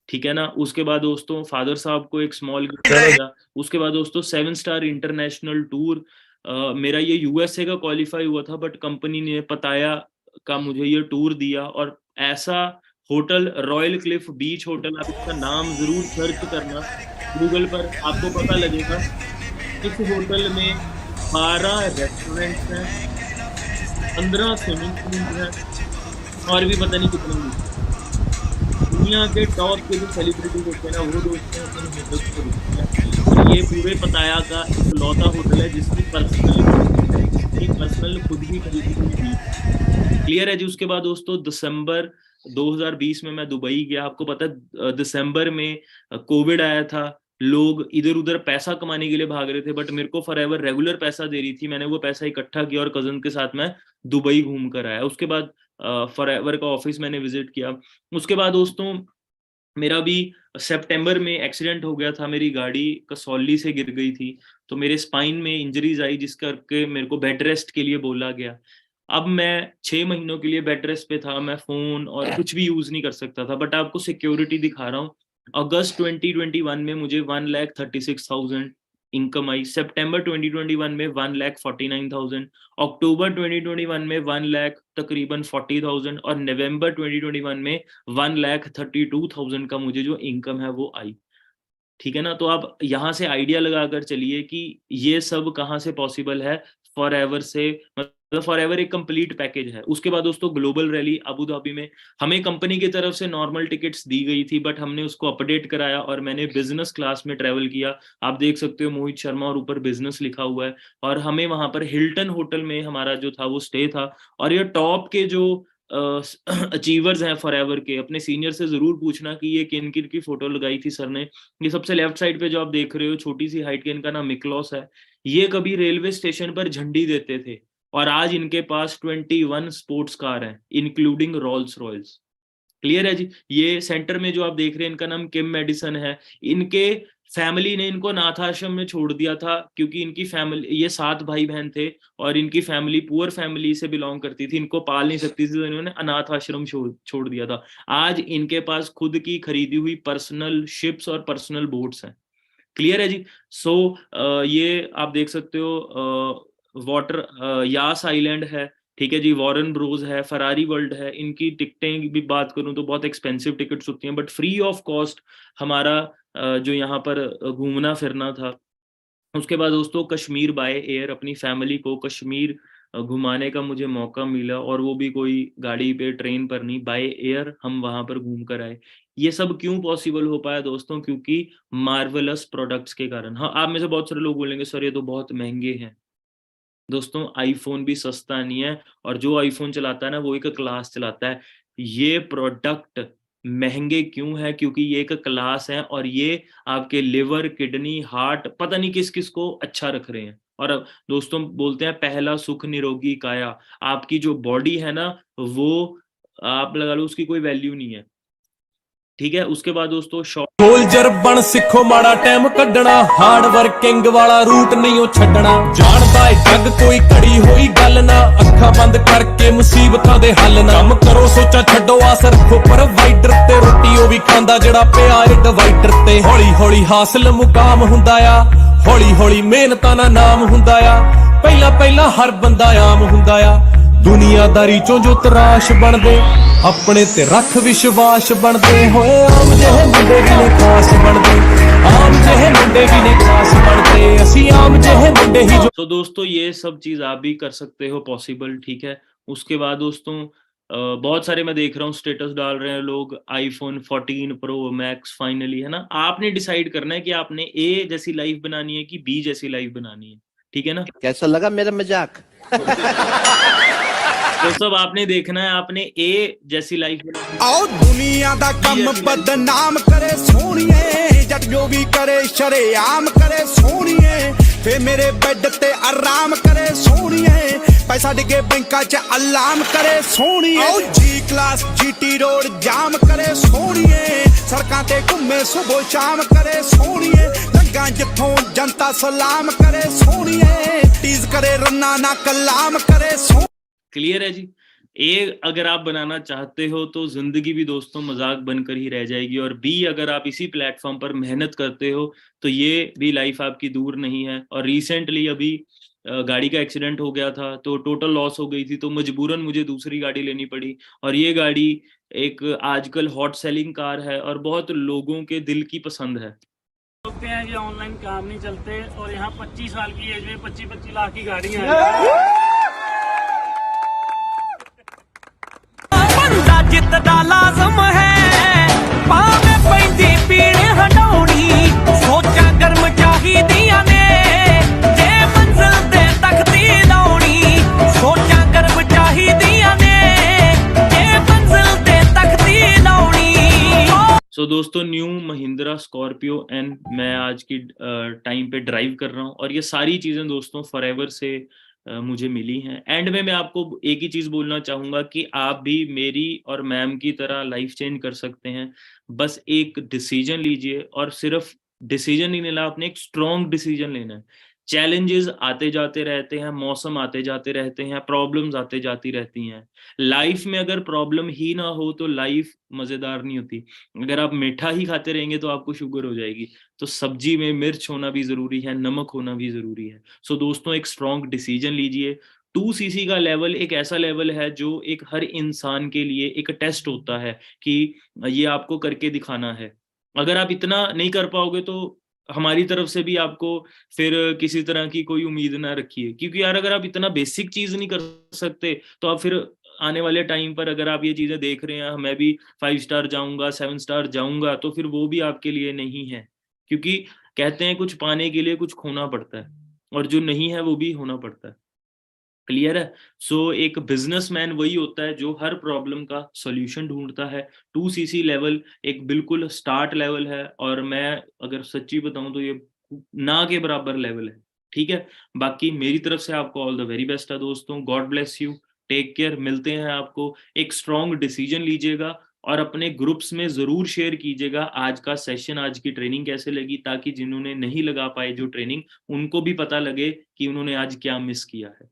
ठीक है ना। उसके बाद दोस्तों फादर साहब को एक स्मॉल गिफ्ट दिया। उसके बाद दोस्तों 7 स्टार इंटरनेशनल टूर, मेरा ये यूएसए का क्वालिफाई हुआ था, बट कंपनी ने पताया का मुझे ये टूर दिया, और ऐसा होटल रॉयल क्लिफ बीच होटल, आप इसका नाम जरूर सर्च करना गूगल पर, आपको पता लगेगा। इस होटल में 12 रेस्टोरेंट हैं, 15 स्विमिंग पूल हैं, और भी पता नहीं कितने। दुनिया के टॉप के जो सेलिब्रिटी होते हैं ना वो दोस्तों अपने होटल को रुकते हैं, और ये पूरे पताया का इकलौता होटल है जिसकी पर्सनल खुद ही खरीदी हुई थी। क्लियर है जी। उसके बाद दोस्तों दिसंबर 2020 में मैं दुबई गया। आपको पता है दिसंबर में कोविड आया था, लोग इधर उधर पैसा कमाने के लिए भाग रहे थे, बट मेरे को फॉरएवर रेगुलर पैसा दे रही थी। मैंने वो पैसा इकट्ठा किया और कजन के साथ मैं दुबई घूम कर आया। उसके बाद फॉरएवर का ऑफिस मैंने विजिट किया। उसके बाद दोस्तों मेरा भी सितंबर में एक्सीडेंट हो गया था, मेरी गाड़ी कसौली से गिर गई थी, तो मेरे स्पाइन में इंजरीज आई, जिस करके मेरे को बेड रेस्ट के लिए बोला गया। अब मैं 6 महीनों के लिए बेड रेस्ट पे था, मैं फोन और कुछ भी यूज नहीं कर सकता था, बट आपको सिक्योरिटी दिखा रहा हूँ। अगस्त 2021 में मुझे 1,36,000 इनकम आई, सितंबर 2021 में 1,49,000, अक्टूबर 2021 में 1 लाख तकरीबन 40,000, और नवंबर 2021 में 1,32,000 का मुझे जो इनकम है वो आई। ठीक है ना। तो आप यहाँ से आइडिया लगाकर चलिए कि ये सब कहाँ से पॉसिबल है, फॉरएवर से, मतलब फॉरएवर एक कंप्लीट पैकेज है। उसके बाद दोस्तों ग्लोबल रैली अबू धाबी में हमें कंपनी की तरफ से नॉर्मल टिकट्स दी गई थी, बट हमने उसको अपडेट कराया और मैंने बिजनेस क्लास में ट्रेवल किया। आप देख सकते हो मोहित शर्मा और ऊपर बिजनेस लिखा हुआ है, और हमें वहां पर हिल्टन होटल में हमारा जो था वो स्टे था। और ये टॉप के जो अचीवर्स हैं फॉरएवर के, अपने सीनियर से जरूर पूछना कि ये किन किन की फोटो लगाई थी सर ने। ये सबसे लेफ्ट साइड पे जो आप देख रहे हो छोटी सी हाइट के, इनका नाम मिकलॉस है। ये कभी रेलवे स्टेशन पर झंडी देते थे, और आज इनके पास 21 स्पोर्ट्स कार हैं इंक्लूडिंग रोल्स रॉयल्स। क्लियर है जी। ये सेंटर में जो आप देख रहे हैं इनका नाम किम मेडिसन है। इनके फैमिली ने इनको अनाथ आश्रम में छोड़ दिया था, क्योंकि इनकी फैमिली, ये 7 भाई बहन थे और इनकी फैमिली पुअर फैमिली से बिलोंग करती थी, इनको पाल नहीं सकती थी, तो इन्होंने अनाथ आश्रम छोड़ दिया था। आज इनके पास खुद की खरीदी हुई पर्सनल शिप्स और पर्सनल बोट्स हैं। क्लियर है जी। सो ये आप देख सकते हो वाटर यास आइलैंड है, ठीक है जी, वॉरेन ब्रोज है, फरारी वर्ल्ड है। इनकी टिकटें भी बात करूं तो बहुत एक्सपेंसिव टिकट्स होती हैं, बट फ्री ऑफ कॉस्ट हमारा जो यहाँ पर घूमना फिरना था। उसके बाद दोस्तों कश्मीर बाय एयर, अपनी फैमिली को कश्मीर घुमाने का मुझे मौका मिला, और वो भी कोई गाड़ी पे ट्रेन पर नहीं, बाय एयर हम वहां पर घूम कर आए। ये सब क्यों पॉसिबल हो पाया दोस्तों? क्योंकि मार्वेलस प्रोडक्ट्स के कारण। हाँ, आप में से बहुत सारे लोग बोलेंगे सर ये तो बहुत महंगे हैं। दोस्तों आईफोन भी सस्ता नहीं है, और जो आईफोन चलाता है ना वो एक क्लास चलाता है। ये प्रोडक्ट महंगे क्यों है? क्योंकि ये एक क्लास है, और ये आपके लिवर, किडनी, हार्ट, पता नहीं किस किस को अच्छा रख रहे हैं। और अब दोस्तों बोलते हैं पहला सुख निरोगी काया। आपकी जो बॉडी है ना वो आप लगा लो उसकी कोई वैल्यू नहीं है। ठीक है। उसके बाद दोस्तों सोल्जर बन सिखो माड़ा टाइम कढना, हार्ड वर्किंग वाला रूट नहीं छड्डना, जानदा है जग कोई घड़ी होई गल ना, अखां बंद करके मुसीबतां दे हल ना, काम करो सोचा छड्डो आस रखो प्रोवाइडर ते, रोटी ओ भी खांदा जेड़ा पिया ए डिवाइडर ते। हौली हौली हासिल मुकाम हुंदा आ, हौली हौली मेहनतां दा नाम हुंदा आ, पहला पहला हर बंदा आम हुंदा आ, दुनियादारी चों जो तराश बनदे, अपने ते रख विश्वास बनदे, होए आम जेहे मुंडे भी ने खास बनदे, आम जेहे मुंडे भी ने खास बनदे, असी आम जेहे मुंडे ही जो। तो दोस्तों ये सब चीज आप भी कर सकते हो पॉसिबल। ठीक है। उसके बाद दोस्तों बहुत सारे मैं देख रहा हूँ स्टेटस डाल रहे हैं लोग, आईफोन 14 प्रो मैक्स फाइनली, है ना। आपने डिसाइड करना है कि आपने ए जैसी लाइफ बनानी है कि बी जैसी लाइफ बनानी है। ठीक है ना। कैसा लगा मेरा मजाक? तो सब आपने देखना है, आपने ए जैसी लाइफ आओ दुनिया दा कम बदनाम करे सोनिए, जट जो भी करे शरेआम करे सोनिए, ਫੇ ਮੇਰੇ ਬੈੱਡ ਤੇ ਆਰਾਮ ਕਰੇ ਸੋਹਣੀਏ ਪੈਸਾ ਡਿੱਗੇ ਬੈਂਕਾਂ 'ਚ ਅਲਾਰਮ ਕਰੇ ਸੋਹਣੀਏ ਜੀ ਕਲਾਸ ਜੀਟੀ ਰੋਡ ਜਾਮ ਕਰੇ ਸੋਹਣੀਏ ਸੜਕਾਂ ਤੇ ਘੁੰਮੇ ਸੁਬਹ ਸ਼ਾਮ ਕਰੇ ਸੋਹਣੀਏ ਲੰਗਾ ਜਿੱਥੋਂ ਜਨਤਾ ਸਲਾਮ करे सोनिए टीज करे रन्ना ना कलाम करे क्लियर है जी। ए अगर आप बनाना चाहते हो तो जिंदगी भी दोस्तों मजाक बनकर ही रह जाएगी, और बी अगर आप इसी प्लेटफॉर्म पर मेहनत करते हो तो ये भी लाइफ आपकी दूर नहीं है। और रिसेंटली अभी गाड़ी का एक्सीडेंट हो गया था तो टोटल लॉस हो गई थी, तो मजबूरन मुझे दूसरी गाड़ी लेनी पड़ी, और ये गाड़ी एक आजकल हॉट सेलिंग कार है और बहुत लोगों के दिल की पसंद है। बोलते हैं कि ऑनलाइन काम नहीं चलते, और यहाँ 25 साल की एज में 25-25 लाख की गाड़ियां हैं। बंदा जितदा लाजम है पावे पैंदी पीड़ हटाउणी सोचा गर्म चाहिदियां ने जे मंजिल ते तख्ती लाउणी सोचा गर्म चाहिदियां ने जे मंजिल ते तख्ती लाउणी। सो दोस्तों न्यू महिंद्रा स्कॉर्पियो एन मैं आज की टाइम पे ड्राइव कर रहा हूँ, और ये सारी चीज़ें दोस्तों फॉरएवर से मुझे मिली हैं। एंड में मैं आपको एक ही चीज़ बोलना चाहूँगा कि आप भी मेरी और मैम की तरह लाइफ चेंज कर सकते हैं। बस एक डिसीजन लीजिए, और सिर्फ डिसीजन नहीं लेना, आपने एक स्ट्रॉन्ग डिसीजन लेना है। चैलेंजेस आते जाते रहते हैं, मौसम आते जाते रहते हैं, प्रॉब्लम्स आते जाती रहती हैं। लाइफ में अगर प्रॉब्लम ही ना हो तो लाइफ मज़ेदार नहीं होती। अगर आप मीठा ही खाते रहेंगे तो आपको शुगर हो जाएगी। तो सब्जी में मिर्च होना भी ज़रूरी है, नमक होना भी ज़रूरी है। सो दोस्तों एक स्ट्रॉन्ग डिसीजन लीजिए। 2cc का लेवल एक ऐसा लेवल है जो एक हर इंसान के लिए एक टेस्ट होता है कि ये आपको करके दिखाना है। अगर आप इतना नहीं कर पाओगे तो हमारी तरफ से भी आपको फिर किसी तरह की कोई उम्मीद ना रखिए, क्योंकि यार अगर आप इतना बेसिक चीज़ नहीं कर सकते तो आप फिर आने वाले टाइम पर अगर आप ये चीज़ें देख रहे हैं, मैं भी 5 स्टार जाऊँगा, 7 स्टार जाऊँगा, तो फिर वो भी आपके लिए नहीं है। क्योंकि कहते हैं कुछ पाने के लिए कुछ खोना पड़ता है, और जो नहीं है वो भी होना पड़ता है। क्लियर है? सो एक बिजनेसमैन वही होता है जो हर प्रॉब्लम का सॉल्यूशन ढूंढता है। 2cc लेवल एक बिल्कुल स्टार्ट लेवल है, और मैं अगर सच्ची बताऊं तो ये ना के बराबर लेवल है। ठीक है, बाकी मेरी तरफ से आपको ऑल द वेरी बेस्ट है दोस्तों। God bless you, take care. मिलते हैं आपको। एक स्ट्रॉन्ग डिसीजन लीजिएगा और अपने ग्रुप्स में जरूर शेयर कीजिएगा आज का सेशन, आज की ट्रेनिंग कैसे लगी, ताकि जिन्होंने नहीं लगा पाए जो ट्रेनिंग, उनको भी पता लगे कि उन्होंने आज क्या मिस किया है।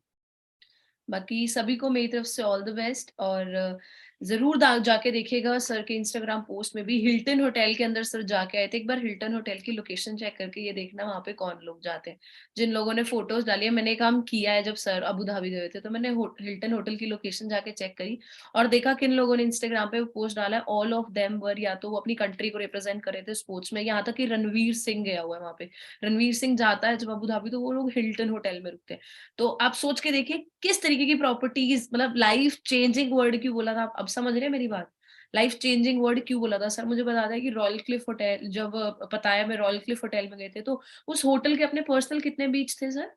बाकी सभी को मेरी तरफ से ऑल द बेस्ट, और जरूर जाके देखिएगा सर के इंस्टाग्राम पोस्ट में भी हिल्टन होटल के अंदर सर जाके आए थे। एक बार हिल्टन होटल की लोकेशन चेक करके ये देखना वहाँ पे कौन लोग जाते हैं। जिन लोगों ने फोटोज डाली है, मैंने काम किया है जब सर अबू धाबी गए थे तो मैंने हिल्टन होटल की लोकेशन जाके चेक करी और देखा किन लोगों ने इंस्टाग्राम पे पोस्ट डाला है। ऑल ऑफ देम वर या तो वो अपनी कंट्री को रिप्रेजेंट कर रहे थे स्पोर्ट्स में, यहाँ तक कि रणवीर सिंह गया हुआ है वहाँ पे। रणवीर सिंह जाता है जब अबू धाबी तो वो लोग हिल्टन होटल में रुकते हैं। तो आप सोच के देखिए किस तरीके की प्रॉपर्टीज, मतलब लाइफ चेंजिंग वर्ड क्यों बोला था, आप अब समझ रहे हैं मेरी बात। लाइफ चेंजिंग वर्ड क्यों बोला था सर, मुझे बता था कि रॉयल क्लिफ होटल, जब बताया मैं रॉयल क्लिफ होटल में गए थे तो उस होटल के अपने पर्सनल कितने बीच थे सर?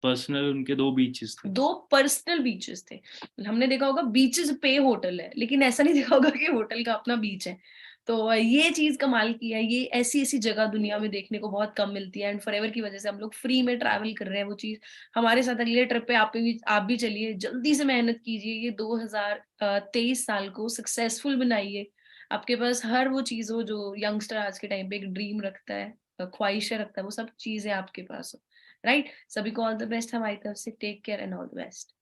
पर्सनल उनके 2 बीचेस थे। 2 पर्सनल बीचेस थे। हमने देखा होगा बीचेस पे होटल है, लेकिन ऐसा नहीं देखा होगा कि होटल का अपना बीच है। तो ये चीज कमाल की है। ये ऐसी ऐसी जगह दुनिया में देखने को बहुत कम मिलती है, एंड फॉरएवर की वजह से हम लोग फ्री में ट्रैवल कर रहे हैं। वो चीज हमारे साथ अगले ट्रिप पे आप भी चलिए, जल्दी से मेहनत कीजिए, ये 2023 साल को सक्सेसफुल बनाइए। आपके पास हर वो चीज हो जो यंगस्टर आज के टाइम पे एक ड्रीम रखता है, ख्वाहिशें रखता है, वो सब चीजें आपके पास हो। राइट, सभी को ऑल द बेस्ट हमारी तरफ से। Take care and all the best.